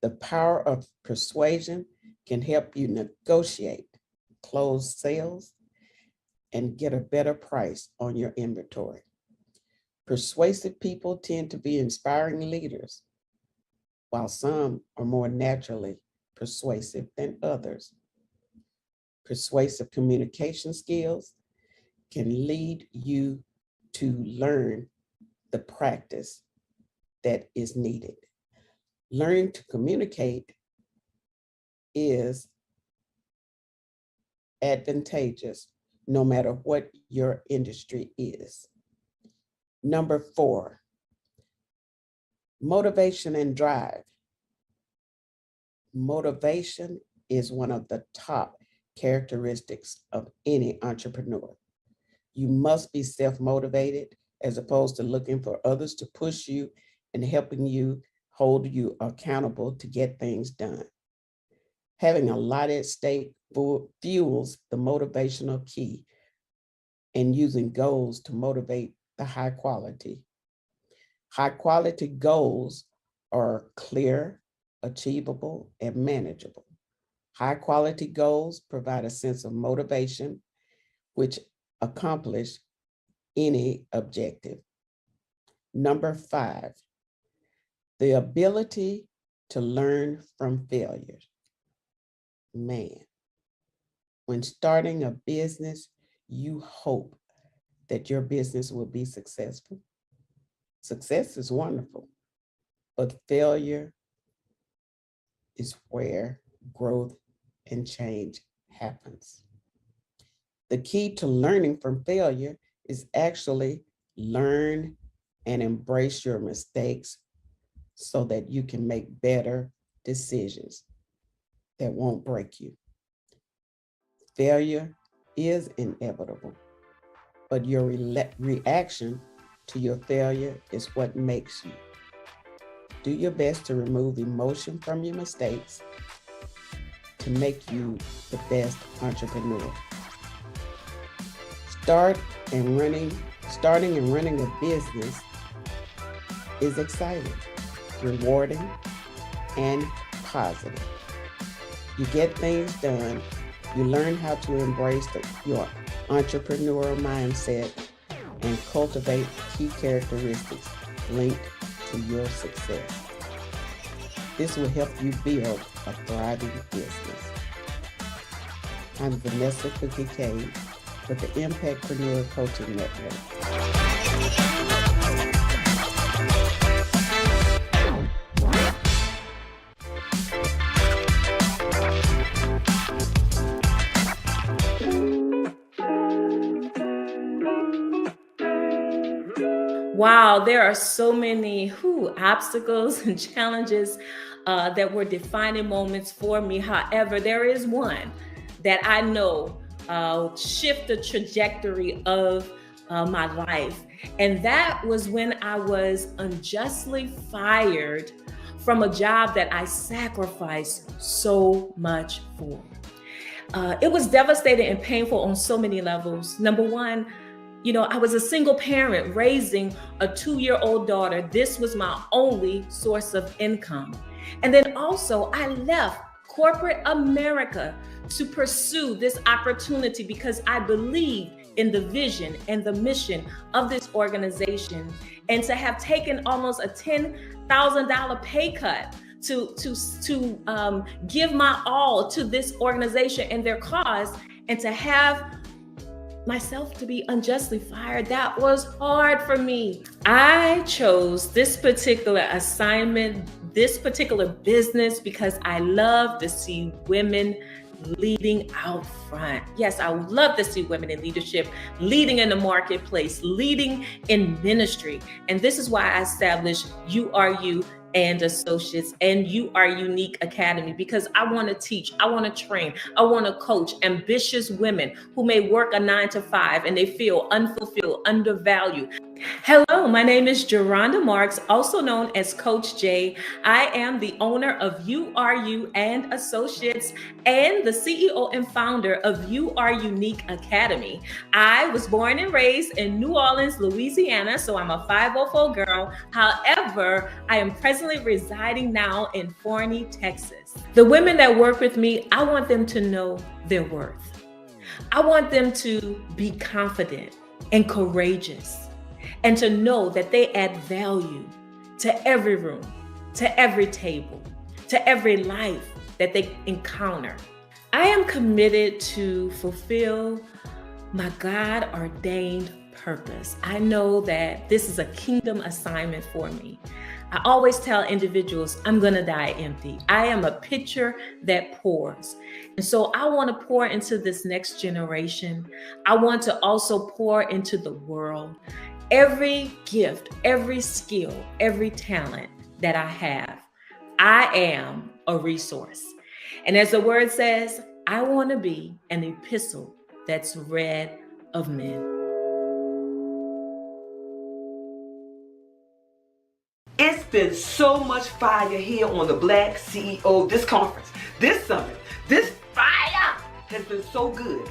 The power of persuasion can help you negotiate, close sales, and get a better price on your inventory. Persuasive people tend to be inspiring leaders, while some are more naturally persuasive than others. Persuasive communication skills can lead you to learn the practice that is needed. Learning to communicate is advantageous no matter what your industry is. Number 4, motivation and drive. Motivation is one of the top characteristics of any entrepreneur. You must be self-motivated as opposed to looking for others to push you and helping you, hold you accountable to get things done. Having a lot at stake fuels the motivational key and using goals to motivate the high quality. High quality goals are clear, achievable, and manageable. High quality goals provide a sense of motivation, which accomplish any objective. Number 5, the ability to learn from failure. Man, when starting a business, you hope that your business will be successful. Success is wonderful, but failure is where growth and change happens. The key to learning from failure is actually learn and embrace your mistakes so that you can make better decisions that won't break you. Failure is inevitable, but your reaction to your failure is what makes you. Do your best to remove emotion from your mistakes to make you the best entrepreneur. Starting and running a business is exciting, rewarding, and positive. You get things done. You learn how to embrace your entrepreneurial mindset and cultivate key characteristics linked to your success. This will help you build a thriving business. I'm Vanessa Cookie Cade with the Impactpreneur Coaching Network. Wow, there are so many obstacles and challenges that were defining moments for me. However, there is one that I know shift the trajectory of my life. And that was when I was unjustly fired from a job that I sacrificed so much for. It was devastating and painful on so many levels. Number one, I was a single parent raising a 2-year-old daughter. This was my only source of income. And then also I left corporate America to pursue this opportunity because I believed in the vision and the mission of this organization. And to have taken almost a $10,000 pay cut to give my all to this organization and their cause, and to have myself to be unjustly fired, that was hard for me. I chose this particular assignment, this particular business, because I love to see women leading out front. Yes, I would love to see women in leadership, leading in the marketplace, leading in ministry. And this is why I established You Are You and Associates and You Are Unique Academy, because I want to teach, I want to train, I want to coach ambitious women who may work a 9-to-5 and they feel unfulfilled, undervalued. Hello, my name is Geronda Marks, also known as Coach J. I am the owner of You Are You and Associates and the CEO and founder of You Are Unique Academy. I was born and raised in New Orleans, Louisiana, so I'm a 504 girl. However, I am presently residing now in Forney, Texas. The women that work with me, I want them to know their worth. I want them to be confident and courageous, and to know that they add value to every room, to every table, to every life that they encounter. I am committed to fulfill my God-ordained purpose. I know that this is a kingdom assignment for me. I always tell individuals, I'm going to die empty. I am a pitcher that pours. And so I want to pour into this next generation. I want to also pour into the world. Every gift, every skill, every talent that I have, I am a resource. And as the word says, I want to be an epistle that's read of men. It's been so much fire here on the Black CEO, this conference, this summit, this fire has been so good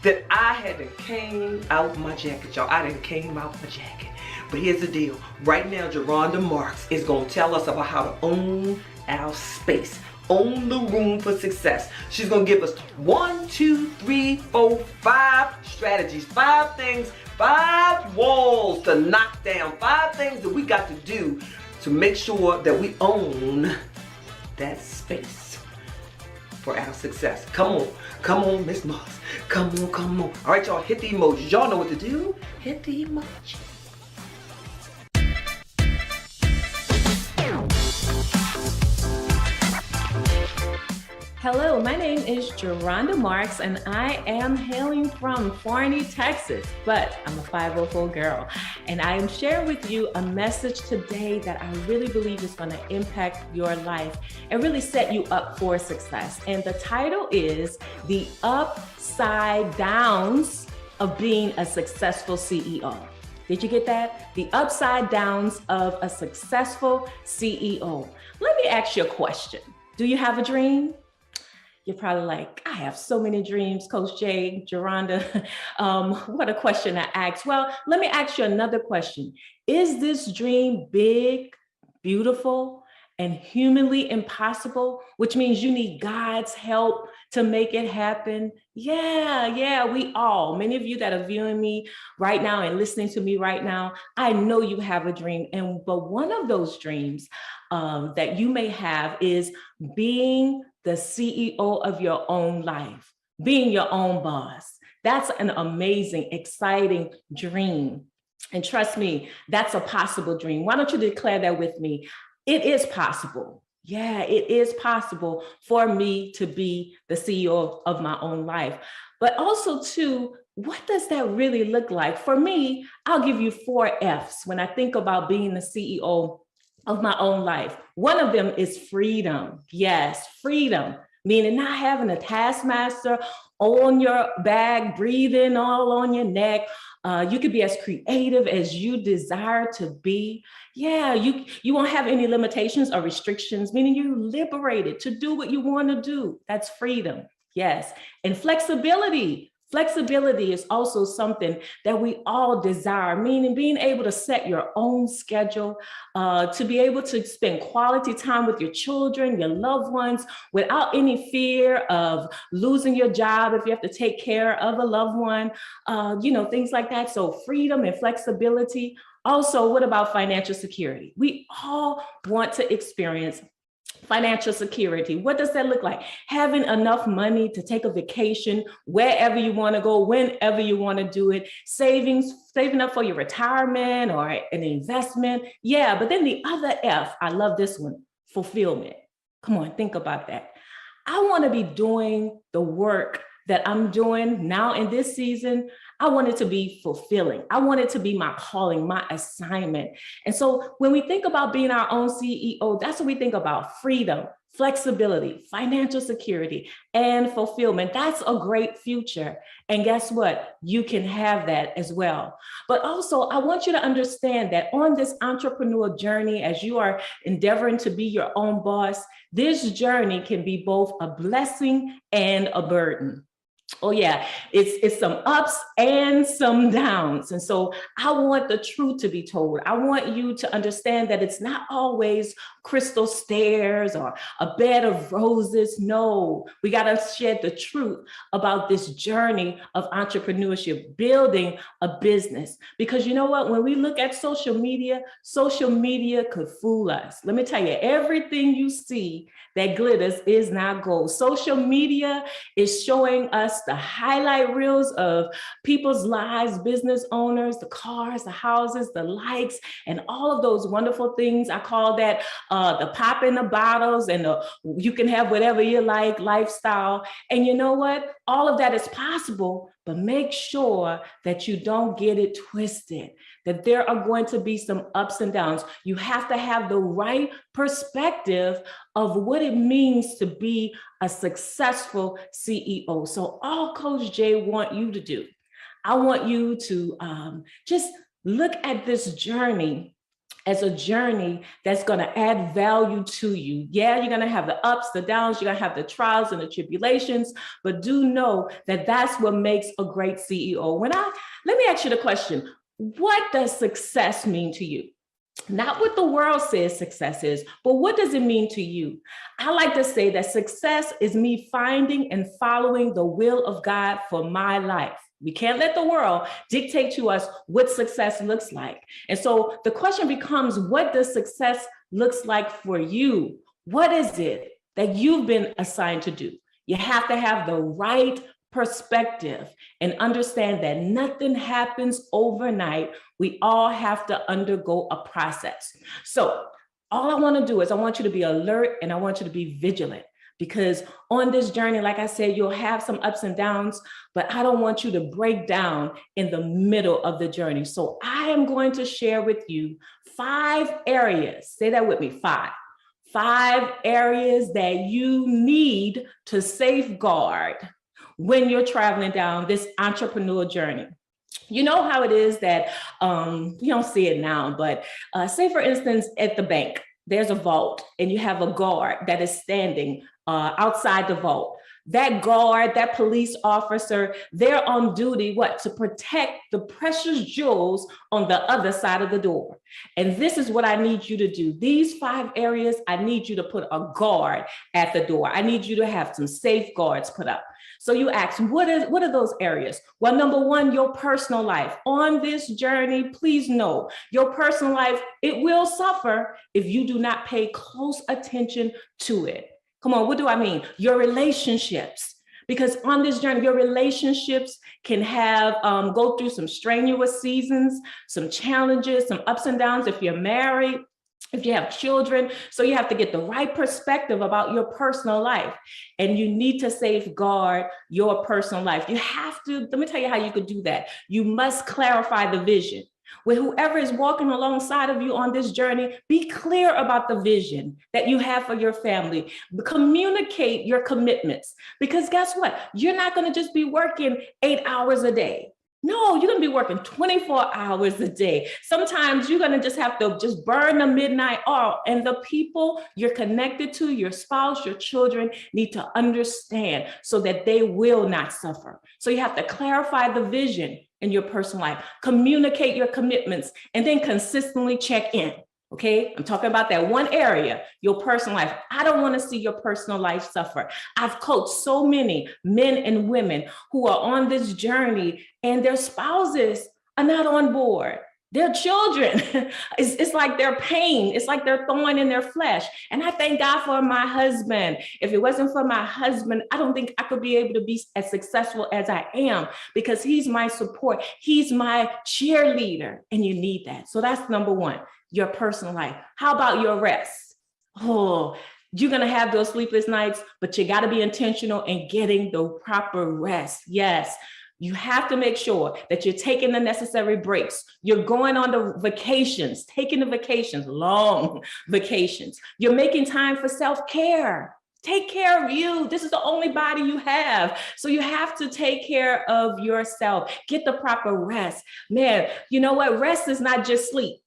that I hadn't came out my jacket, y'all. I didn't came out my jacket. But here's the deal. Right now, Geronda Marks is going to tell us about how to own our space, own the room for success. She's going to give us 1, 2, 3, 4, 5 strategies, 5 things, 5 walls to knock down, 5 things that we got to do to make sure that we own that space for our success. Come on, Miss Moss. Come on. All right, y'all, hit the emojis. Y'all know what to do. Hit the emoji. Hello, my name is Geronda Marks, and I am hailing from Forney, Texas, but I'm a 504 girl. And I am sharing with you a message today that I really believe is going to impact your life and really set you up for success. And the title is The Upside Downs of Being a Successful CEO. Did you get that? The upside downs of a successful CEO. Let me ask you a question. Do you have a dream? You're probably like, I have so many dreams, Coach Jay, Geronda. What a question I asked. Well, let me ask you another question. Is this dream big, beautiful, and humanly impossible, which means you need God's help to make it happen? Yeah, we all, many of you that are viewing me right now and listening to me right now, I know you have a dream. But one of those dreams that you may have is being the CEO of your own life, being your own boss. That's an amazing, exciting dream. And trust me, that's a possible dream. Why don't you declare that with me? It is possible. Yeah, it is possible for me to be the CEO of my own life. But also too, what does that really look like? For me, I'll give you 4 F's when I think about being the CEO of my own life. One of them is freedom. Yes, freedom, meaning not having a taskmaster on your back, breathing all on your neck. You could be as creative as you desire to be. Yeah, you won't have any limitations or restrictions, meaning you're liberated to do what you want to do. That's freedom. Yes. And flexibility. Flexibility is also something that we all desire, meaning being able to set your own schedule, to be able to spend quality time with your children, your loved ones, without any fear of losing your job if you have to take care of a loved one, things like that. So freedom and flexibility. Also, what about financial security? We all want to experience financial security. What does that look like? Having enough money to take a vacation wherever you want to go, whenever you want to do it, saving up for your retirement or an investment. Yeah, but then the other F, I love this one, fulfillment. Come on, think about that. I want to be doing the work that I'm doing now in this season. I want it to be fulfilling. I want it to be my calling, my assignment. And so when we think about being our own CEO, that's what we think about: freedom, flexibility, financial security, and fulfillment. That's a great future. And guess what? You can have that as well. But also, I want you to understand that on this entrepreneurial journey, as you are endeavoring to be your own boss, this journey can be both a blessing and a burden. Oh yeah, it's some ups and some downs. And so I want the truth to be told. I want you to understand that it's not always crystal stairs or a bed of roses. No, we got to shed the truth about this journey of entrepreneurship, building a business. Because you know what, when we look at social media could fool us. Let me tell you, everything you see that glitters is not gold. Social media is showing us the highlight reels of people's lives, business owners, the cars, the houses, the likes, and all of those wonderful things. I call that the pop in the bottles and you can have whatever you like lifestyle. And you know what? All of that is possible, but make sure that you don't get it twisted, that there are going to be some ups and downs. You have to have the right perspective of what it means to be a successful CEO. So all Coach Jay want you to do, I want you to just look at this journey as a journey that's going to add value to you. Yeah, you're going to have the ups, the downs, you're going to have the trials and the tribulations, but do know that that's what makes a great CEO. Let me ask you the question, what does success mean to you? Not what the world says success is, but what does it mean to you? I like to say that success is me finding and following the will of God for my life. We can't let the world dictate to us what success looks like. And so the question becomes, what does success looks like for you? What is it that you've been assigned to do? You have to have the right perspective and understand that nothing happens overnight. We all have to undergo a process. So all I want to do is I want you to be alert and I want you to be vigilant. Because on this journey, like I said, you'll have some ups and downs, but I don't want you to break down in the middle of the journey. So I am going to share with you 5 areas. Say that with me, 5. 5 areas that you need to safeguard when you're traveling down this entrepreneur journey. You know how it is that you don't see it now, but say for instance, at the bank, there's a vault and you have a guard that is standing outside the vault. That guard, that police officer, they're on duty, to protect the precious jewels on the other side of the door. And this is what I need you to do. These 5 areas, I need you to put a guard at the door. I need you to have some safeguards put up. So you ask, what are those areas? Well, number 1, your personal life. On this journey, please know your personal life, it will suffer if you do not pay close attention to it. Come on, what do I mean? Your relationships. Because on this journey, your relationships can have go through some strenuous seasons, some challenges, some ups and downs if you're married, if you have children. So you have to get the right perspective about your personal life. And you need to safeguard your personal life. You have to, let me tell you how you could do that. You must clarify the vision. With whoever is walking alongside of you on this journey, be clear about the vision that you have for your family. Communicate your commitments. Because guess what? You're not going to just be working 8 hours a day. No, you're going to be working 24 hours a day. Sometimes you're going to just have to just burn the midnight oil. And the people you're connected to, your spouse, your children, need to understand so that they will not suffer. So you have to clarify the vision in your personal life, communicate your commitments, and then consistently check in. Okay, I'm talking about that one area, your personal life. I don't want to see your personal life suffer. I've coached so many men and women who are on this journey and their spouses are not on board. Their children, it's like their pain. It's like they're thorn in their flesh. And I thank God for my husband. If it wasn't for my husband, I don't think I could be able to be as successful as I am because he's my support. He's my cheerleader. And you need that. So that's number 1, your personal life. How about your rest? Oh, you're going to have those sleepless nights, but you got to be intentional in getting the proper rest. Yes. You have to make sure that you're taking the necessary breaks. You're going on the vacations, taking the vacations, long vacations. You're making time for self-care. Take care of you. This is the only body you have. So you have to take care of yourself. Get the proper rest. Man, you know what? Rest is not just sleep.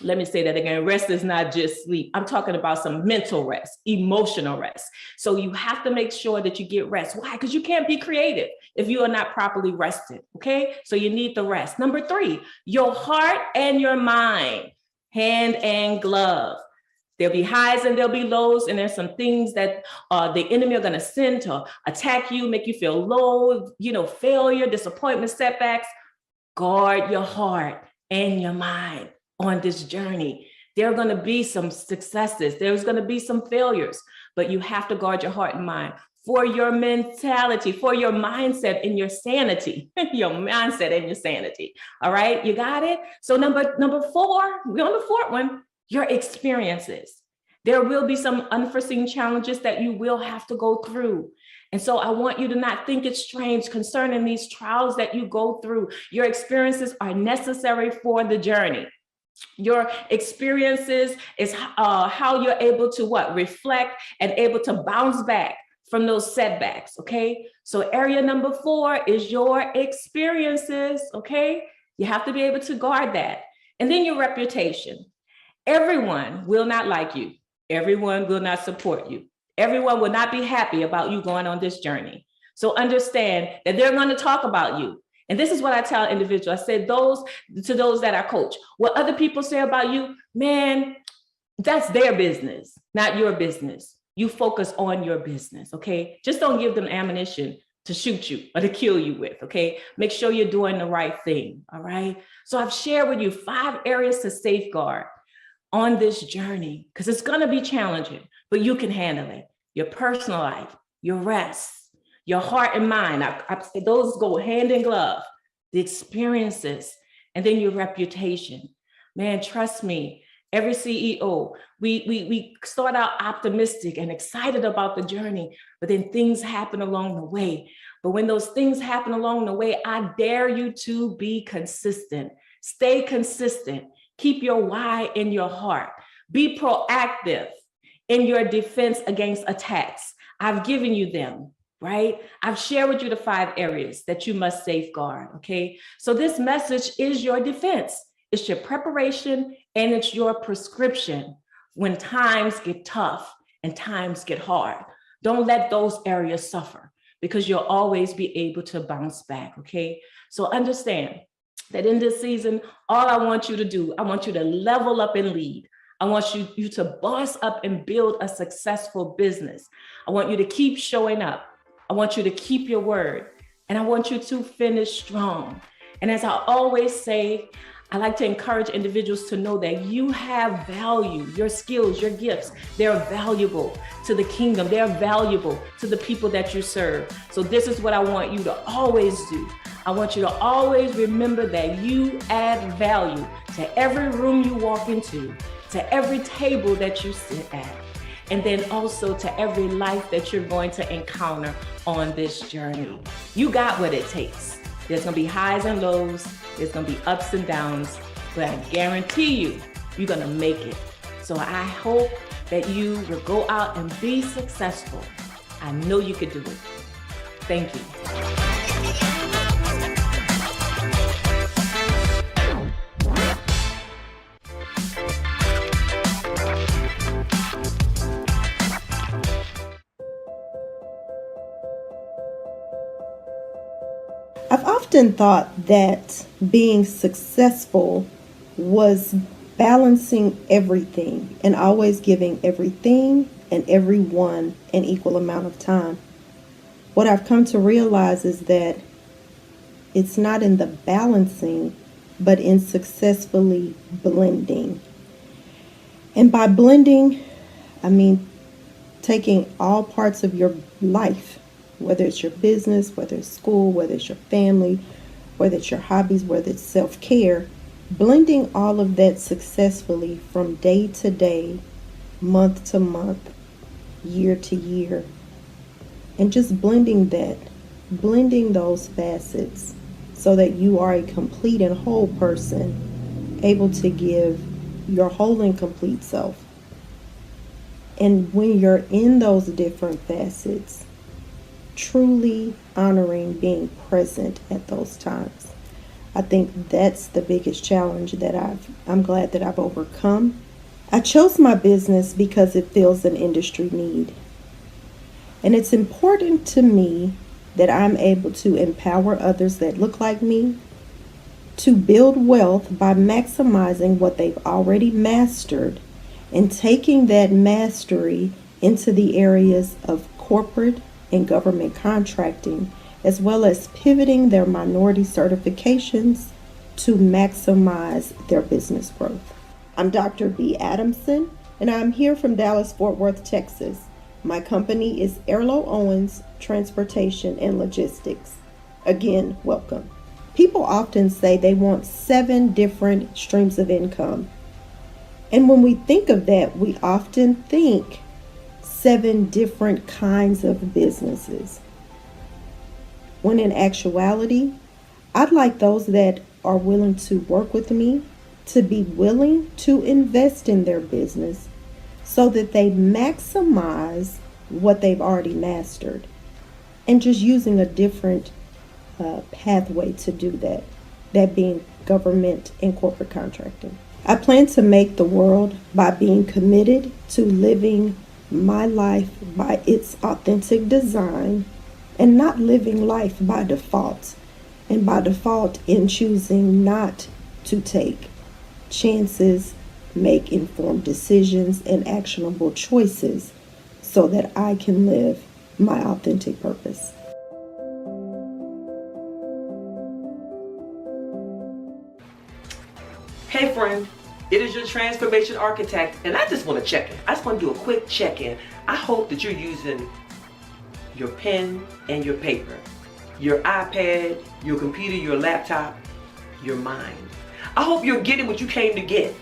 Let me say that again. Rest is not just sleep. I'm talking about some mental rest, emotional rest. So you have to make sure that you get rest. Why? Because you can't be creative if you are not properly rested. Okay. So you need the rest. Number 3, your heart and your mind, hand and glove. There'll be highs and there'll be lows. And there's some things that the enemy are going to send to attack you, make you feel low, failure, disappointment, setbacks. Guard your heart and your mind. On this journey, there are going to be some successes. There's going to be some failures, but you have to guard your heart and mind. for your mentality, for your mindset and your sanity, your mindset and your sanity. All right, you got it? So number 4, we're on the 4th one, your experiences. There will be some unforeseen challenges that you will have to go through. And so I want you to not think it's strange concerning these trials that you go through. Your experiences are necessary for the journey. Your experiences is how you're able to reflect and able to bounce back from those setbacks, okay? So area number 4 is your experiences, okay? You have to be able to guard that. And then your reputation. Everyone will not like you. Everyone will not support you. Everyone will not be happy about you going on this journey. So understand that they're going to talk about you. And this is what I tell individuals. I said to those that I coach, what other people say about you, man, that's their business, not your business. You focus on your business, okay? Just don't give them ammunition to shoot you or to kill you with, okay? Make sure you're doing the right thing, all right? So I've shared with you 5 areas to safeguard on this journey, because it's going to be challenging, but you can handle it. Your personal life, your rest, your heart and mind. I say those go hand in glove. The experiences, and then your reputation. Man, trust me, every CEO, we start out optimistic and excited about the journey, but then things happen along the way. But when those things happen along the way, I dare you to be consistent. Stay consistent. Keep your why in your heart. Be proactive in your defense against attacks. I've given you them, right? I've shared with you the 5 areas that you must safeguard, okay? So this message is your defense. It's your preparation and it's your prescription when times get tough and times get hard. Don't let those areas suffer, because you'll always be able to bounce back, okay? So understand that in this season, all I want you to do, I want you to level up and lead. I want you to boss up and build a successful business. I want you to keep showing up. I want you to keep your word, and I want you to finish strong. And as I always say, I like to encourage individuals to know that you have value. Your skills, your gifts, they're valuable to the kingdom. They're valuable to the people that you serve. So this is what I want you to always do. I want you to always remember that you add value to every room you walk into, to every table that you sit at, and then also to every life that you're going to encounter on this journey. You got what it takes. There's gonna be highs and lows, there's gonna be ups and downs, but I guarantee you, you're gonna make it. So I hope that you will go out and be successful. I know you could do it. Thank you. I've often thought that being successful was balancing everything and always giving everything and everyone an equal amount of time. What I've come to realize is that it's not in the balancing, but in successfully blending. And by blending, I mean taking all parts of your life, whether it's your business, whether it's school, whether it's your family, whether it's your hobbies, whether it's self-care, blending all of that successfully from day to day, month to month, year to year, and just blending those facets so that you are a complete and whole person, able to give your whole and complete self. And when you're in those different facets, truly honoring being present at those times. I think that's the biggest challenge that I'm glad that I've overcome. I chose my business because it fills an industry need. And it's important to me that I'm able to empower others that look like me to build wealth by maximizing what they've already mastered and taking that mastery into the areas of corporate and government contracting, as well as pivoting their minority certifications to maximize their business growth. I'm Dr. B. Adamson, and I'm here from Dallas-Fort Worth, Texas, My company is Arlo Owens Transportation and Logistics. Again, welcome. People often say they want 7 different streams of income. And when we think of that, we often think 7 different kinds of businesses. When in actuality, I'd like those that are willing to work with me to be willing to invest in their business so that they maximize what they've already mastered, and just using a different pathway to do that, that being government and corporate contracting. I plan to make the world by being committed to living my life by its authentic design and not living life by default, and by default in choosing not to take chances, make informed decisions and actionable choices so that I can live my authentic purpose. Hey friend, it is your transformation architect, and I just want to check in. I just want to do a quick check-in. I hope that you're using your pen and your paper, your iPad, your computer, your laptop, your mind. I hope you're getting what you came to get.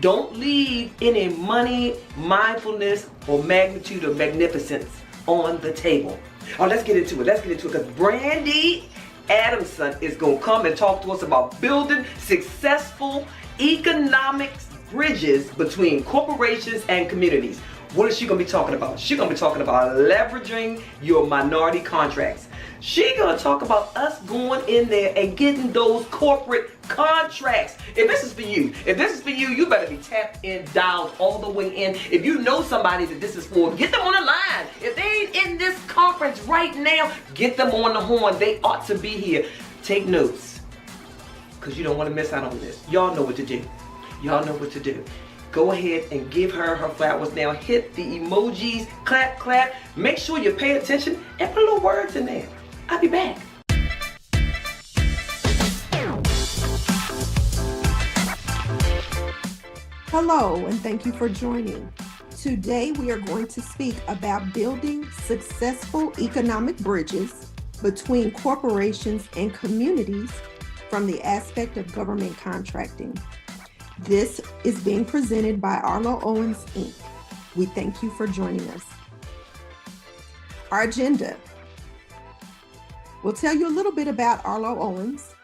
Don't leave any money, mindfulness, or magnitude or magnificence on the table. Oh, let's get into it, because Brandy Adamson is going to come and talk to us about building successful economics bridges between corporations and communities. What is she going to be talking about? She's going to be talking about leveraging your minority contracts. She's going to talk about us going in there and getting those corporate contracts. If this is for you, you better be tapped in, dialed all the way in. If you know somebody that this is for, get them on the line. If they ain't in this conference right now, get them on the horn. They ought to be here. Take notes, because you don't want to miss out on this. Y'all know what to do. Go ahead and give her her flowers now. Hit the emojis, clap, clap. Make sure you pay attention and put little words in there. I'll be back. Hello, and thank you for joining. Today we are going to speak about building successful economic bridges between corporations and communities from the aspect of government contracting. This is being presented by Arlo Owens, Inc. We thank you for joining us. Our agenda. We'll tell you a little bit about Arlo Owens.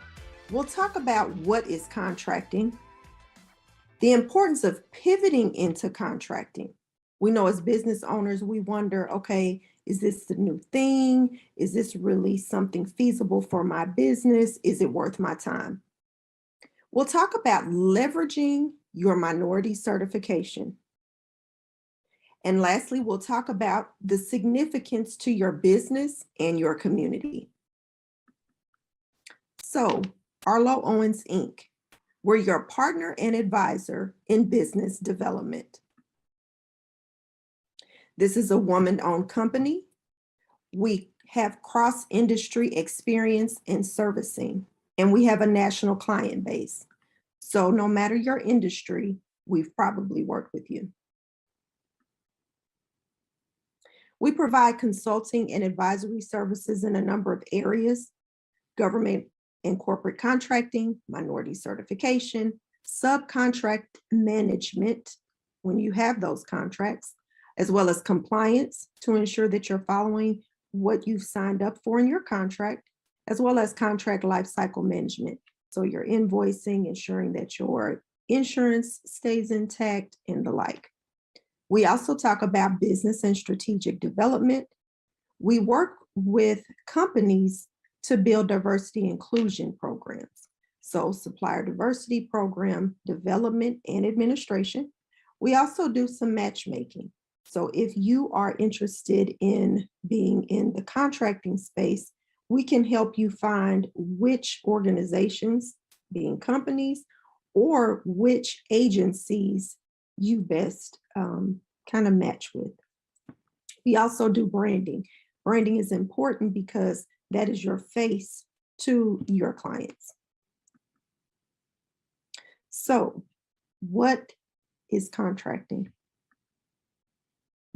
We'll talk about what is contracting, the importance of pivoting into contracting. We know as business owners, we wonder, okay, is this the new thing? Is this really something feasible for my business? Is it worth my time? We'll talk about leveraging your minority certification. And lastly, we'll talk about the significance to your business and your community. So, Arlo Owens, Inc., we're your partner and advisor in business development. This is a woman-owned company. We have cross-industry experience in servicing, and we have a national client base. So no matter your industry, we've probably worked with you. We provide consulting and advisory services in a number of areas: government and corporate contracting, minority certification, subcontract management, when you have those contracts, as well as compliance to ensure that you're following what you've signed up for in your contract, as well as contract lifecycle management. So you're invoicing, ensuring that your insurance stays intact, and the like. We also talk about business and strategic development. We work with companies to build diversity inclusion programs. So supplier diversity program development and administration. We also do some matchmaking. So if you are interested in being in the contracting space, we can help you find which organizations, being companies, or which agencies you best kind of match with. We also do branding. Branding is important because that is your face to your clients. So, what is contracting?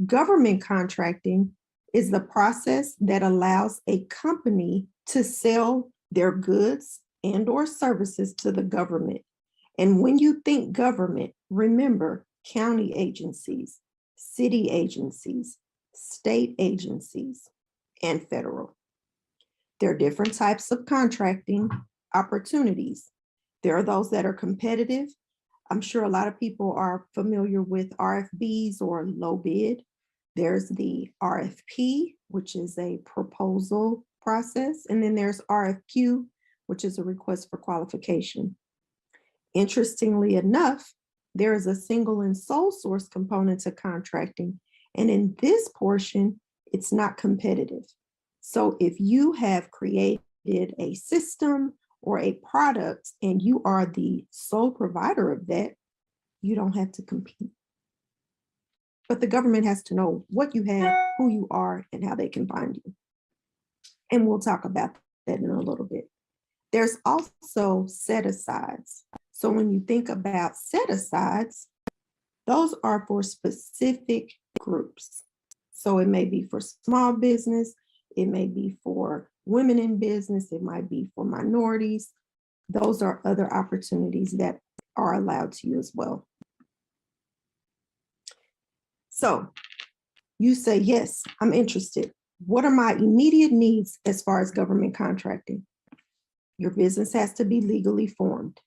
Government contracting is the process that allows a company to sell their goods and or services to the government. And when you think government, remember county agencies, city agencies, state agencies, and federal. There are different types of contracting opportunities. There are those that are competitive. I'm sure a lot of people are familiar with RFBs or low bid. There's the RFP, which is a proposal process, and then there's RFQ, which is a request for qualification. Interestingly enough, there is a single and sole source component to contracting, and in this portion, it's not competitive. So if you have created a system or a product and you are the sole provider of that, you don't have to compete. But the government has to know what you have, who you are, and how they can find you. And we'll talk about that in a little bit. There's also set-asides. So when you think about set-asides, those are for specific groups. So it may be for small business, it may be for women in business, it might be for minorities. Those are other opportunities that are allowed to you as well. So you say, yes, I'm interested. What are my immediate needs as far as government contracting? Your business has to be legally formed.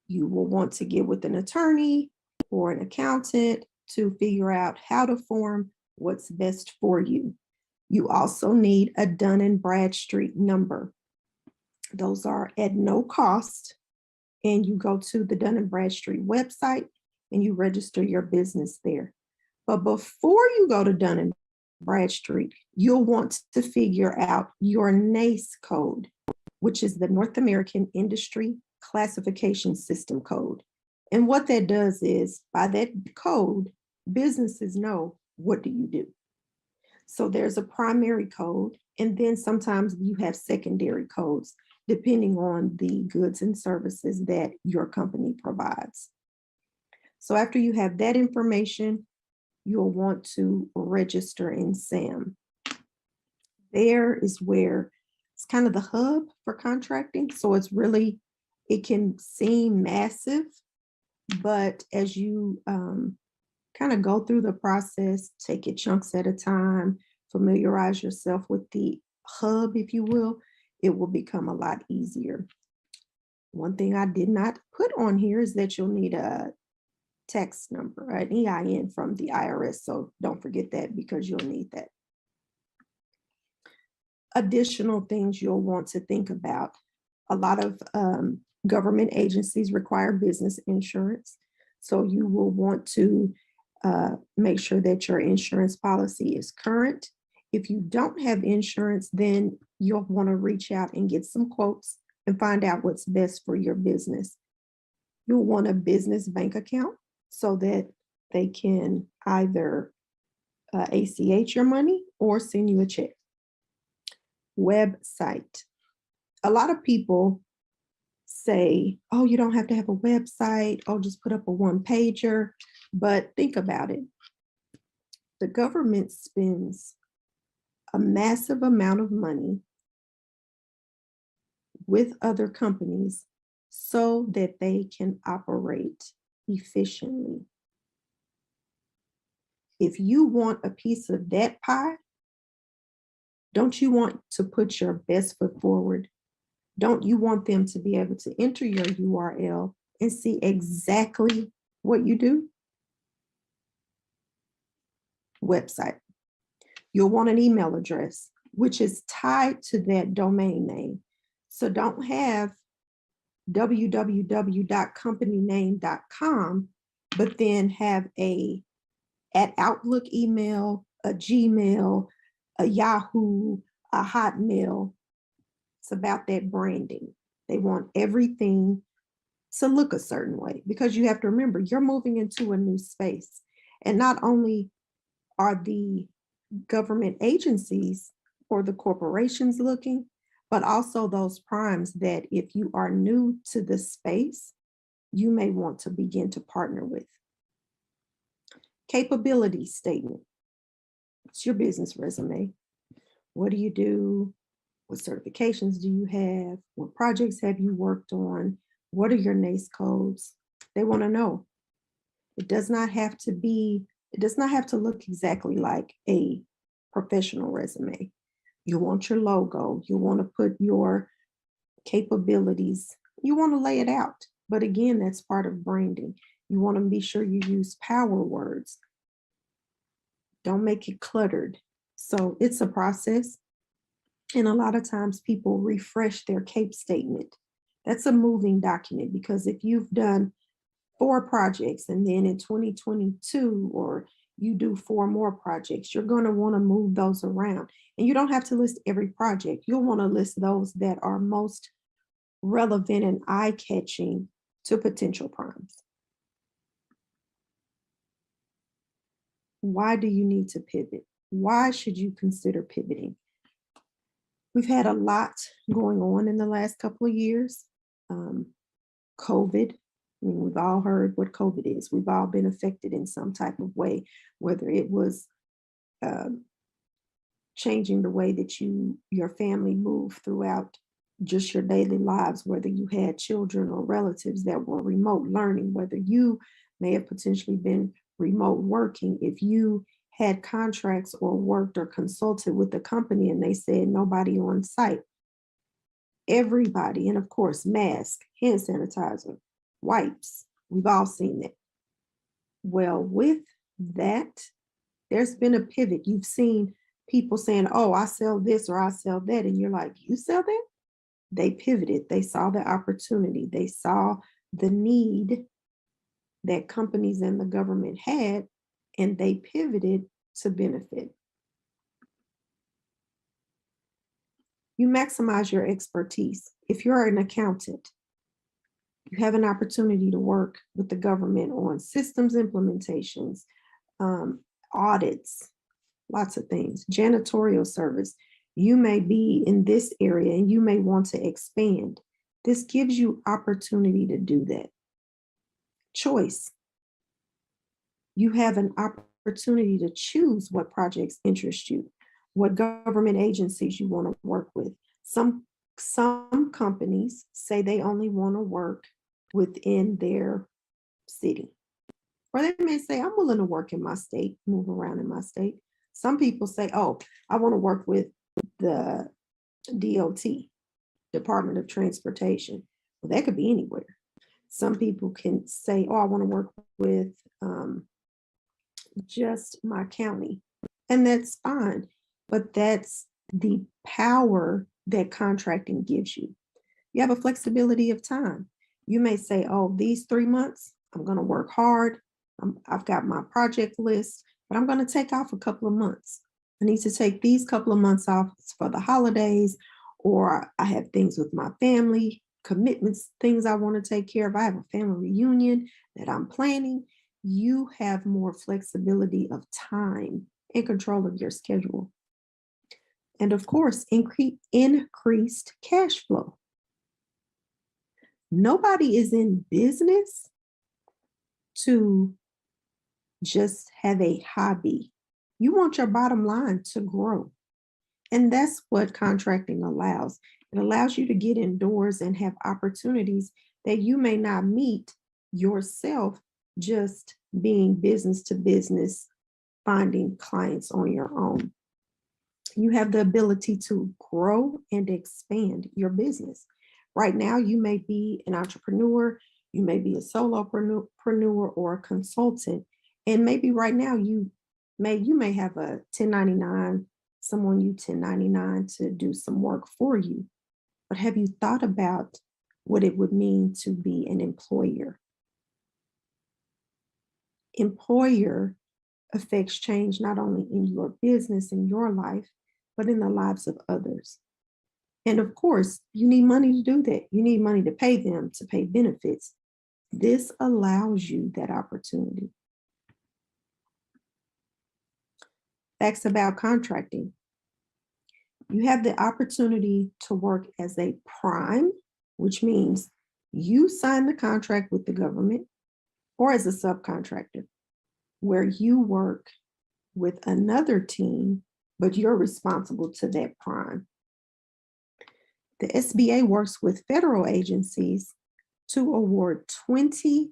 You will want to get with an attorney or an accountant to figure out how to form what's best for you. You also need a Dun & Bradstreet number. Those are at no cost. And you go to the Dun & Bradstreet website and you register your business there. But before you go to Dun & Bradstreet, you'll want to figure out your NAICS code, which is the North American Industry Classification System code. And what that does is, by that code, businesses know, what do you do? So there's a primary code, and then sometimes you have secondary codes, depending on the goods and services that your company provides. So after you have that information, you'll want to register in SAM. There is where it's kind of the hub for contracting. So it's really, it can seem massive, but as you kind of go through the process, take it chunks at a time, familiarize yourself with the hub, if you will, it will become a lot easier. One thing I did not put on here is that you'll need a tax number, an EIN from the IRS. So don't forget that, because you'll need that. Additional things you'll want to think about. A lot of government agencies require business insurance. So you will want to make sure that your insurance policy is current. If you don't have insurance, then you'll want to reach out and get some quotes and find out what's best for your business. You'll want a business bank account so that they can either ACH your money or send you a check. Website. A lot of people say, oh, you don't have to have a website. Oh, just put up a one-pager. But think about it. The government spends a massive amount of money with other companies so that they can operate efficiently. If you want a piece of that pie, don't you want to put your best foot forward? Don't you want them to be able to enter your URL and see exactly what you do? Website. You'll want an email address, which is tied to that domain name. So don't have www.companyname.com, but then have a @Outlook email, a Gmail, a Yahoo, a Hotmail. It's about that branding. They want everything to look a certain way, because you have to remember, you're moving into a new space. And not only are the government agencies or the corporations looking, but also those primes that if you are new to the space, you may want to begin to partner with. Capability statement. It's your business resume. What do you do? What certifications do you have? What projects have you worked on? What are your NACE codes? They want to know. It does not have to look exactly like a professional resume. You want your logo. You want to put your capabilities. You want to lay it out. But again, that's part of branding. You want to be sure you use power words. Don't make it cluttered. So it's a process. And a lot of times people refresh their CAPE statement. That's a moving document, because if you've done 4 projects and then in 2022, or you do 4 more projects, you're going to want to move those around. And you don't have to list every project. You'll want to list those that are most relevant and eye-catching to potential primes. Why do you need to pivot? Why should you consider pivoting? We've had a lot going on in the last couple of years. COVID, I mean, we've all heard what COVID is. We've all been affected in some type of way, whether it was changing the way that your family moved throughout just your daily lives, whether you had children or relatives that were remote learning, whether you may have potentially been remote working, if you had contracts or worked or consulted with the company and they said nobody on site. Everybody, and of course, mask, hand sanitizer, wipes. We've all seen that. Well, with that, there's been a pivot. You've seen people saying, oh, I sell this or I sell that. And you're like, you sell that? They pivoted. They saw the opportunity. They saw the need that companies and the government had, and they pivoted to benefit. You maximize your expertise. If you're an accountant, you have an opportunity to work with the government on systems implementations, audits, lots of things, janitorial service. You may be in this area and you may want to expand. This gives you opportunity to do that. Choice. You have an opportunity to choose what projects interest you, what government agencies you want to work with. Some companies say they only want to work within their city. Or they may say, I'm willing to work in my state, move around in my state. Some people say, oh, I want to work with the DOT, Department of Transportation. Well, that could be anywhere. Some people can say, oh, I want to work with just my county. And that's fine. But that's the power that contracting gives you. You have a flexibility of time. You may say, oh, these 3 months, I'm going to work hard. I've got my project list, but I'm going to take off a couple of months. I need to take these couple of months off for the holidays, or I have things with my family, commitments, things I want to take care of. I have a family reunion that I'm planning. You have more flexibility of time and control of your schedule. And of course, increased cash flow. Nobody is in business to just have a hobby. You want your bottom line to grow. And that's what contracting allows. It allows you to get indoors and have opportunities that you may not meet yourself just being business to business, finding clients on your own. You have the ability to grow and expand your business. Right now, you may be an entrepreneur, you may be a solopreneur or a consultant, and maybe right now you may have a 1099, someone you 1099 to do some work for you. But have you thought about what it would mean to be an employer? Employer affects change not only in your business and your life, but in the lives of others. And of course, you need money to do that. You need money to pay them, to pay benefits. This allows you that opportunity. Facts about contracting. You have the opportunity to work as a prime, which means you sign the contract with the government, or as a subcontractor, where you work with another team, but you're responsible to that prime. The SBA works with federal agencies to award 23%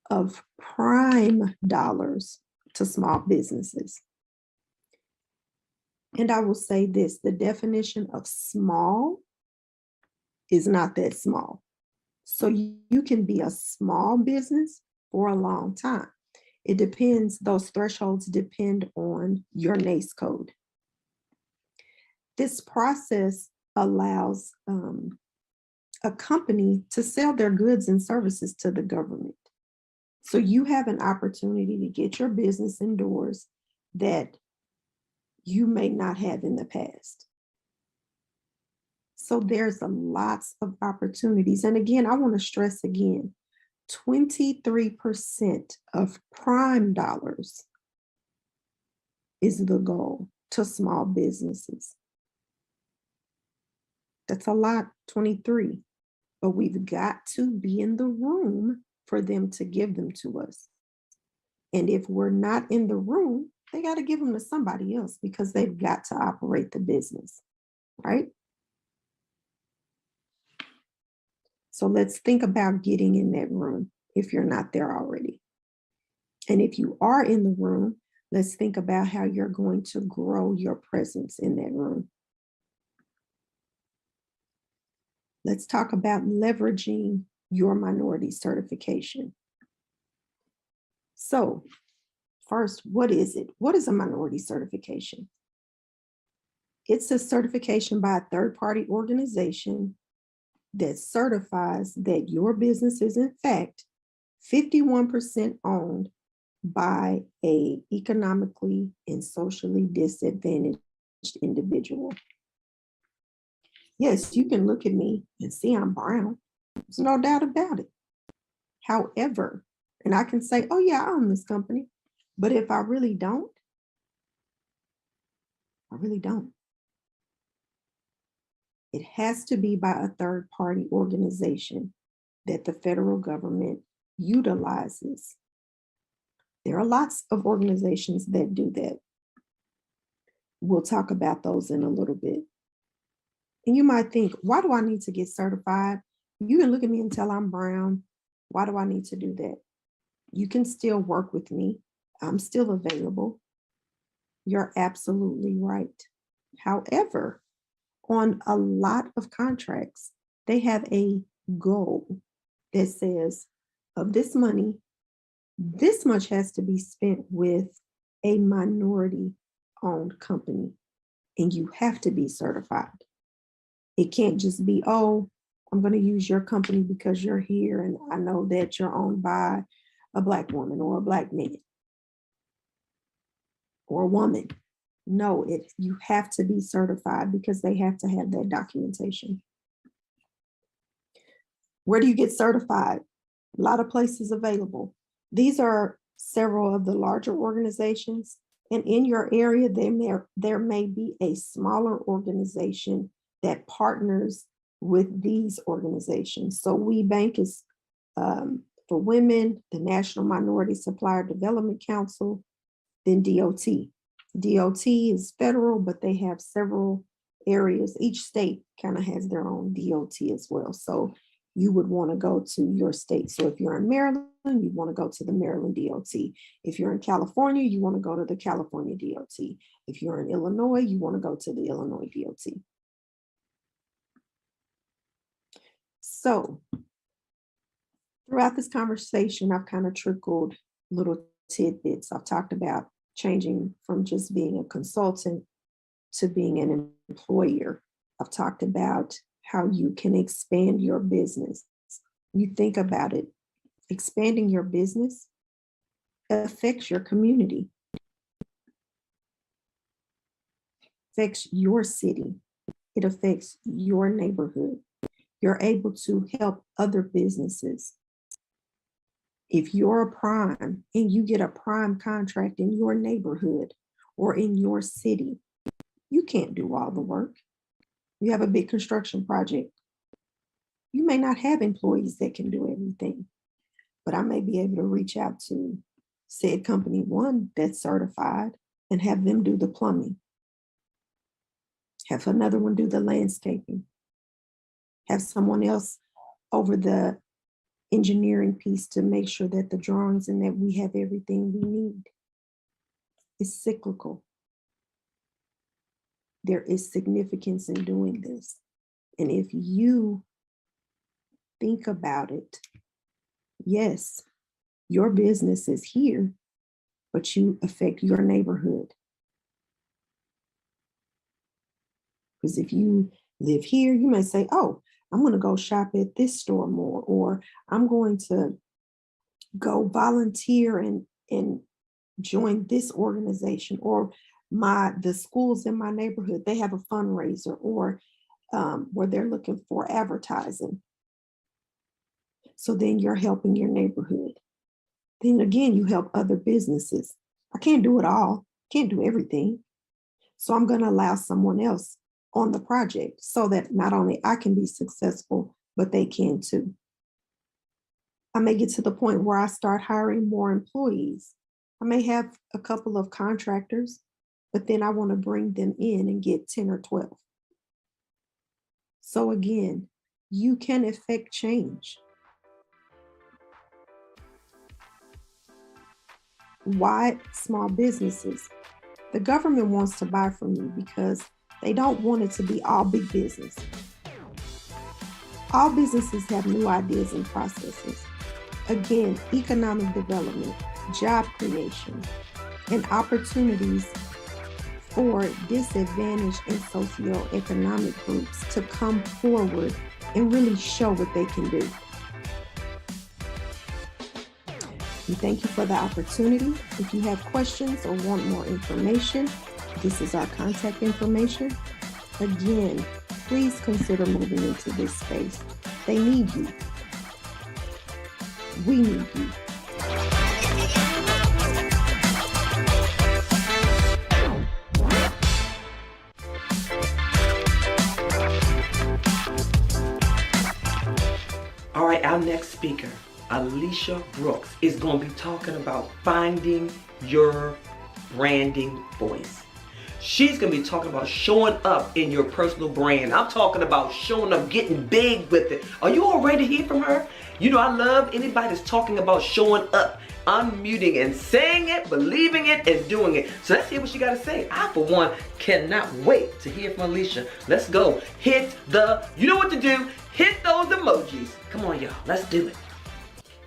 of prime dollars to small businesses. And I will say this, the definition of small is not that small. So you can be a small business for a long time. It depends, those thresholds depend on your NAICS code. This process allows a company to sell their goods and services to the government. So you have an opportunity to get your business indoors that you may not have in the past. So there's lots of opportunities. And again, I want to stress again, 23% of prime dollars is the goal to small businesses. That's a lot, 23, but we've got to be in the room for them to give them to us. And if we're not in the room, they got to give them to somebody else because they've got to operate the business, right? So let's think about getting in that room if you're not there already. And if you are in the room, let's think about how you're going to grow your presence in that room. Let's talk about leveraging your minority certification. So first, what is it? What is a minority certification? It's a certification by a third-party organization that certifies that your business is in fact 51% owned by an economically and socially disadvantaged individual. Yes, you can look at me and see I'm brown. There's no doubt about it. However, and I can say, oh yeah, I own this company. But if I really don't, I really don't. It has to be by a third-party organization that the federal government utilizes. There are lots of organizations that do that. We'll talk about those in a little bit. And you might think, why do I need to get certified? You can look at me and tell I'm brown. Why do I need to do that? You can still work with me. I'm still available. You're absolutely right. However, on a lot of contracts, they have a goal that says of this money, this much has to be spent with a minority owned company, and you have to be certified. It can't just be, oh, I'm going to use your company because you're here and I know that you're owned by a Black woman or a Black man or a woman. No, you have to be certified because they have to have that documentation. Where do you get certified? A lot of places available. These are several of the larger organizations, and in your area, there may be a smaller organization that partners with these organizations. So WeBank is for women, the National Minority Supplier Development Council, then DOT. DOT is federal, but they have several areas. Each state kind of has their own DOT as well. So you would want to go to your state. So if you're in Maryland, you want to go to the Maryland DOT. If you're in California, you want to go to the California DOT. If you're in Illinois, you want to go to the Illinois DOT. So throughout this conversation, I've kind of trickled little tidbits. I've talked about changing from just being a consultant to being an employer. I've talked about how you can expand your business. You think about it, expanding your business affects your community, affects your city, it affects your neighborhood. You're able to help other businesses. If you're a prime and you get a prime contract in your neighborhood or in your city, you can't do all the work. You have a big construction project. You may not have employees that can do everything, but I may be able to reach out to said company one that's certified and have them do the plumbing. Have another one do the landscaping. Have someone else over the engineering piece to make sure that the drawings and that we have everything we need. It's cyclical. There is significance in doing this. And if you think about it, yes, your business is here, but you affect your neighborhood. Because if you live here, you might say, oh, I'm going to go shop at this store more, or I'm going to go volunteer and join this organization, or the schools in my neighborhood, they have a fundraiser, or where they're looking for advertising. So then you're helping your neighborhood. Then again, you help other businesses. I can't do it all, can't do everything. So I'm going to allow someone else on the project so that not only I can be successful, but they can too. I may get to the point where I start hiring more employees. I may have a couple of contractors, but then I want to bring them in and get 10 or 12. So again, you can affect change. Why small businesses? The government wants to buy from you because they don't want it to be all big business. All businesses have new ideas and processes. Again, economic development, job creation, and opportunities for disadvantaged and socioeconomic groups to come forward and really show what they can do. We thank you for the opportunity. If you have questions or want more information, this is our contact information. Again, please consider moving into this space. They need you. We need you. All right, our next speaker, Alicia Brooks, is going to be talking about finding your branding voice. She's going to be talking about showing up in your personal brand. I'm talking about showing up, getting big with it. Are you all ready to hear from her? You know, I love anybody that's talking about showing up, unmuting and saying it, believing it, and doing it. So let's hear what she got to say. I, for one, cannot wait to hear from Alicia. Let's go. You know what to do. Hit those emojis. Come on, y'all. Let's do it.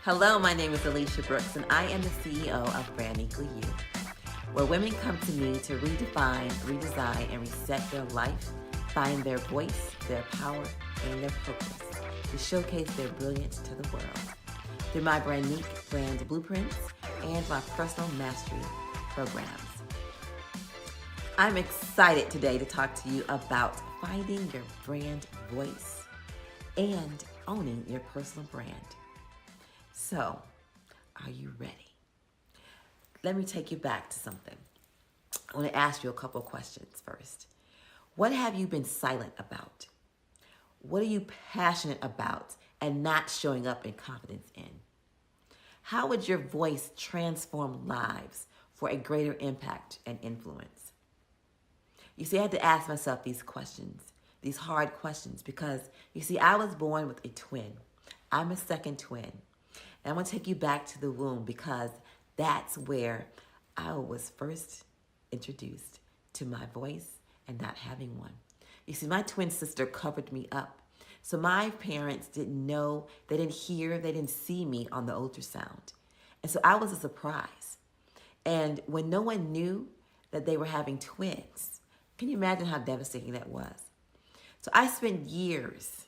Hello, my name is Alicia Brooks, and I am the CEO of Brand Equal You, where women come to me to redefine, redesign, and reset their life, find their voice, their power, and their purpose to showcase their brilliance to the world through my brand blueprints and my personal mastery programs. I'm excited today to talk to you about finding your brand voice and owning your personal brand. So, are you ready? Let me take you back to something. I want to ask you a couple questions first. What have you been silent about? What are you passionate about and not showing up in confidence in? How would your voice transform lives for a greater impact and influence? You see, I had to ask myself these questions, these hard questions, because you see, I was born with a twin. I'm a second twin. And I'm going to take you back to the womb because that's where I was first introduced to my voice and not having one. You see, my twin sister covered me up. So my parents didn't know, they didn't hear, they didn't see me on the ultrasound. And so I was a surprise. And when no one knew that they were having twins, can you imagine how devastating that was? So I spent years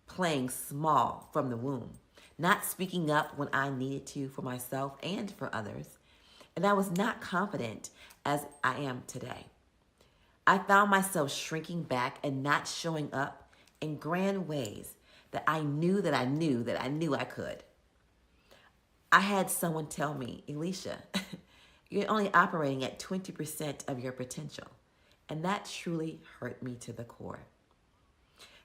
playing small from the womb, not speaking up when I needed to for myself and for others. And I was not confident as I am today. I found myself shrinking back and not showing up in grand ways that I knew I could. I had someone tell me, Alicia, you're only operating at 20% of your potential. And that truly hurt me to the core.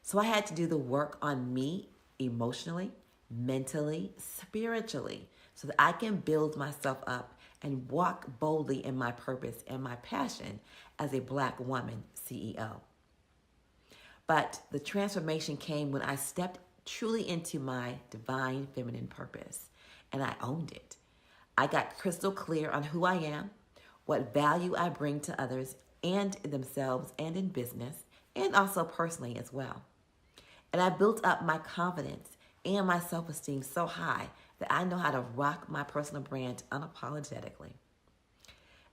So I had to do the work on me emotionally, mentally, spiritually, so that I can build myself up and walk boldly in my purpose and my passion as a Black woman CEO. But the transformation came when I stepped truly into my divine feminine purpose, and I owned it. I got crystal clear on who I am, what value I bring to others and in themselves and in business, and also personally as well. And I built up my confidence and my self-esteem so high that I know how to rock my personal brand unapologetically.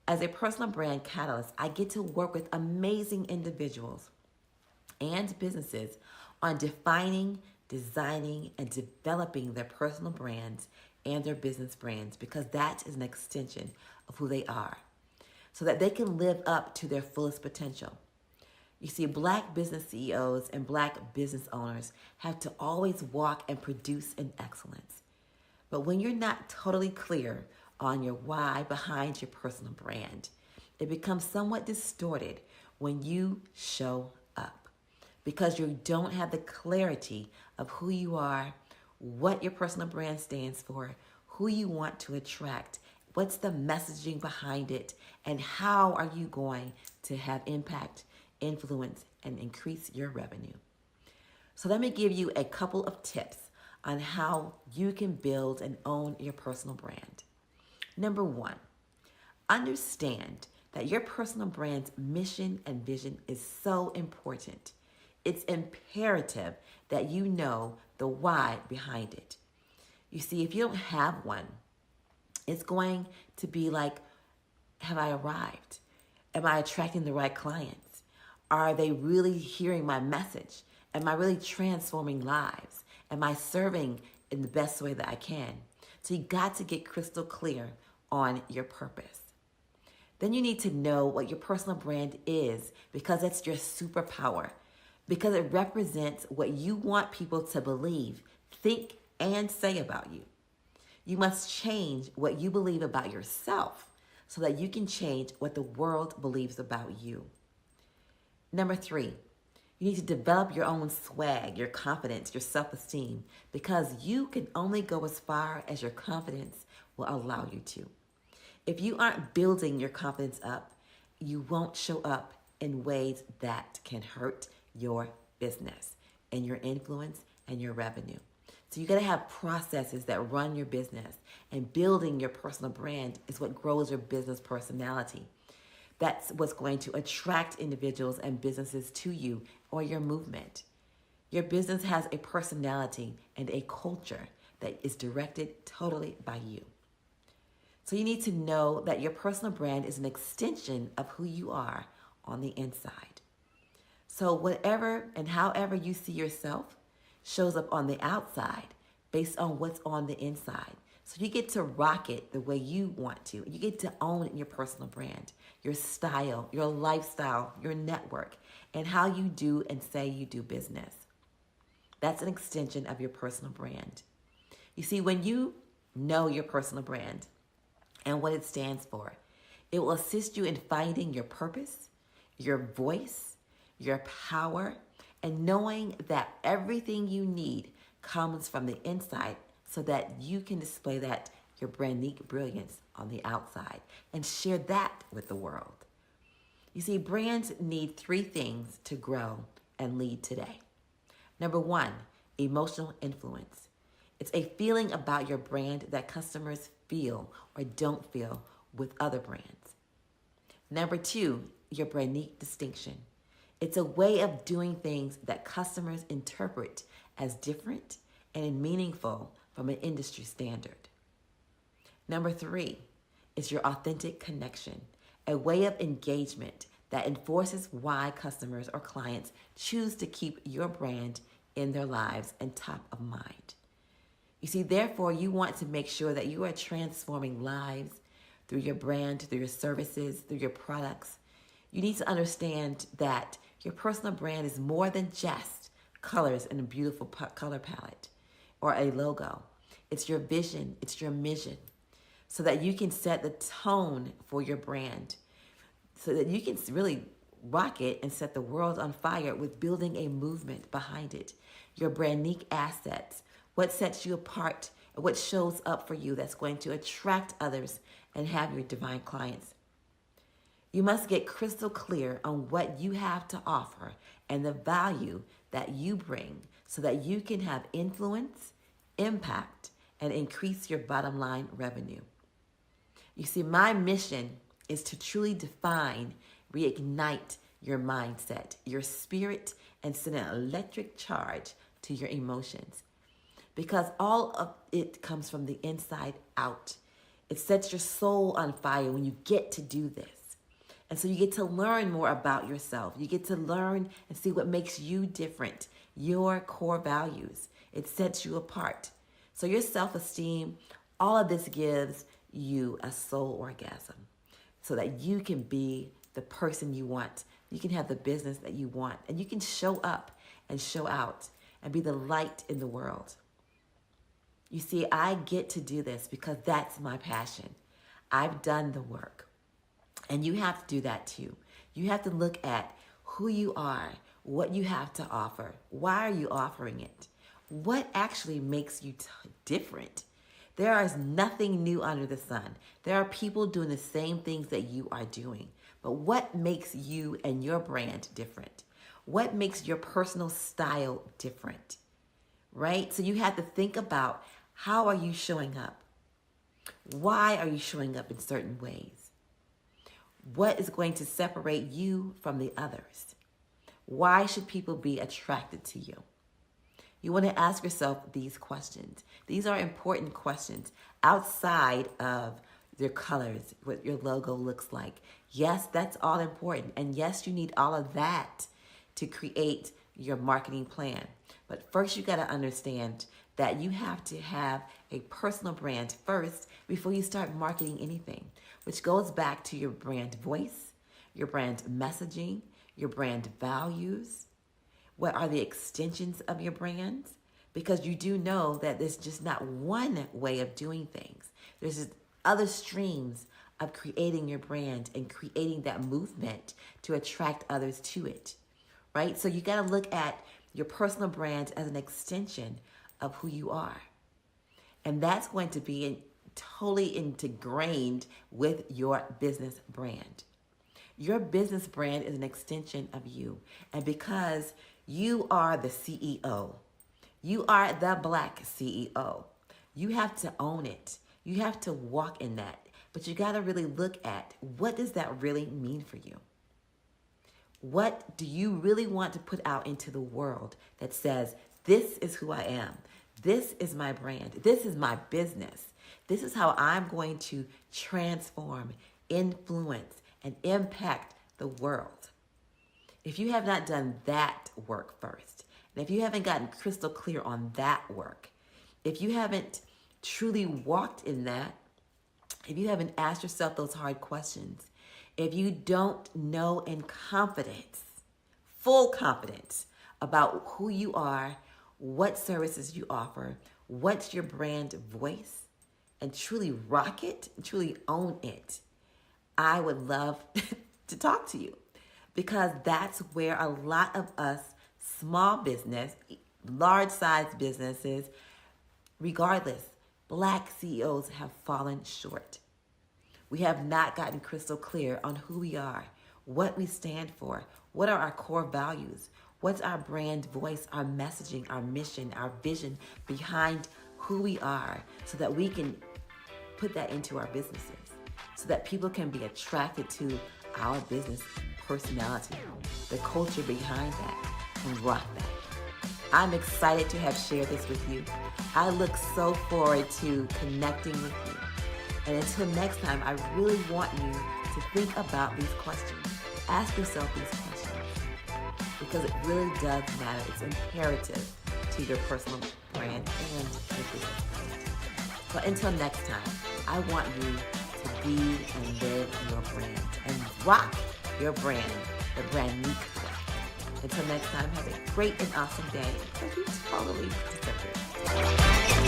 As a personal brand catalyst, I get to work with amazing individuals and businesses on defining, designing, and developing their personal brands and their business brands, because that is an extension of who they are, so that they can live up to their fullest potential. You see, Black business CEOs and Black business owners have to always walk and produce in excellence. But when you're not totally clear on your why behind your personal brand, it becomes somewhat distorted when you show up, because you don't have the clarity of who you are, what your personal brand stands for, who you want to attract, what's the messaging behind it, and how are you going to have impact, influence, and increase your revenue. So let me give you a couple of tips on how you can build and own your personal brand. Number one, understand that your personal brand's mission and vision is so important. It's imperative that you know the why behind it. You see, if you don't have one, it's going to be like, have I arrived? Am I attracting the right clients? Are they really hearing my message? Am I really transforming lives? Am I serving in the best way that I can? So you got to get crystal clear on your purpose. Then you need to know what your personal brand is, because that's your superpower, because it represents what you want people to believe, think, and say about you. You must change what you believe about yourself so that you can change what the world believes about you. Number three, you need to develop your own swag, your confidence, your self-esteem, because you can only go as far as your confidence will allow you to. If you aren't building your confidence up, you won't show up in ways that can hurt your business and your influence and your revenue. So you got to have processes that run your business, and building your personal brand is what grows your business personality. That's what's going to attract individuals and businesses to you or your movement. Your business has a personality and a culture that is directed totally by you. So you need to know that your personal brand is an extension of who you are on the inside. So whatever and however you see yourself shows up on the outside based on what's on the inside. So you get to rock it the way you want to. You get to own your personal brand, your style, your lifestyle, your network, and how you do and say you do business. That's an extension of your personal brand. You see, when you know your personal brand and what it stands for, it will assist you in finding your purpose, your voice, your power, and knowing that everything you need comes from the inside so that you can display that, your brand-unique brilliance, on the outside and share that with the world. You see, brands need three things to grow and lead today. Number one, emotional influence. It's a feeling about your brand that customers feel or don't feel with other brands. Number two, your brand-unique distinction. It's a way of doing things that customers interpret as different and meaningful from an industry standard. Number three is your authentic connection, a way of engagement that enforces why customers or clients choose to keep your brand in their lives and top of mind. You see, therefore, you want to make sure that you are transforming lives through your brand, through your services, through your products. You need to understand that your personal brand is more than just colors and a beautiful color palette or a logo. It's your vision, it's your mission, so that you can set the tone for your brand, so that you can really rock it and set the world on fire with building a movement behind it. Your brand unique assets, what sets you apart what shows up for you that's going to attract others and have your divine clients. You must get crystal clear on what you have to offer and the value that you bring so that you can have influence, impact, and increase your bottom line revenue. You see, my mission is to truly define, reignite your mindset, your spirit, and send an electric charge to your emotions. Because all of it comes from the inside out. It sets your soul on fire when you get to do this. And so you get to learn more about yourself. You get to learn and see what makes you different, your core values. It sets you apart. So your self-esteem, all of this gives you a soul orgasm so that you can be the person you want. You can have the business that you want, and you can show up and show out and be the light in the world. You see, I get to do this because that's my passion. I've done the work. And you have to do that too. You have to look at who you are, what you have to offer. Why are you offering it? What actually makes you different? There is nothing new under the sun. There are people doing the same things that you are doing. But what makes you and your brand different? What makes your personal style different? Right? So you have to think about, how are you showing up? Why are you showing up in certain ways? What is going to separate you from the others? Why should people be attracted to you? You want to ask yourself these questions. These are important questions outside of your colors, what your logo looks like. Yes, that's all important. And yes, you need all of that to create your marketing plan. But first, you got to understand that you have to have a personal brand first before you start marketing anything, which goes back to your brand voice, your brand messaging, your brand values. What are the extensions of your brands? Because you do know that there's just not one way of doing things. There's just other streams of creating your brand and creating that movement to attract others to it, right? So you got to look at your personal brand as an extension of who you are. And that's going to be totally ingrained with your business brand. Your business brand is an extension of you. And because you are the CEO, you are the Black CEO, you have to own it. You have to walk in that. But you got to really look at, what does that really mean for you? What do you really want to put out into the world that says, this is who I am. This is my brand. This is my business. This is how I'm going to transform, influence, and impact the world. If you have not done that work first, and if you haven't gotten crystal clear on that work, if you haven't truly walked in that, if you haven't asked yourself those hard questions, if you don't know in confidence, full confidence about who you are, what services you offer, what's your brand voice, and truly rock it, truly own it, I would love to talk to you, because that's where a lot of us small business, large size businesses, regardless, Black CEOs have fallen short. We have not gotten crystal clear on who we are, what we stand for, what are our core values, what's our brand voice, our messaging, our mission, our vision behind who we are, so that we can put that into our businesses, so that people can be attracted to our business personality, the culture behind that, and rock that. I'm excited to have shared this with you. I look so forward to connecting with you. And until next time, I really want you to think about these questions. Ask yourself these questions, because it really does matter. It's imperative to your personal brand and your business brand. So until next time, I want you to be and live your brand and rock your brand, the brand Meek. Until next time, have a great and awesome day. Because you totally deserve it.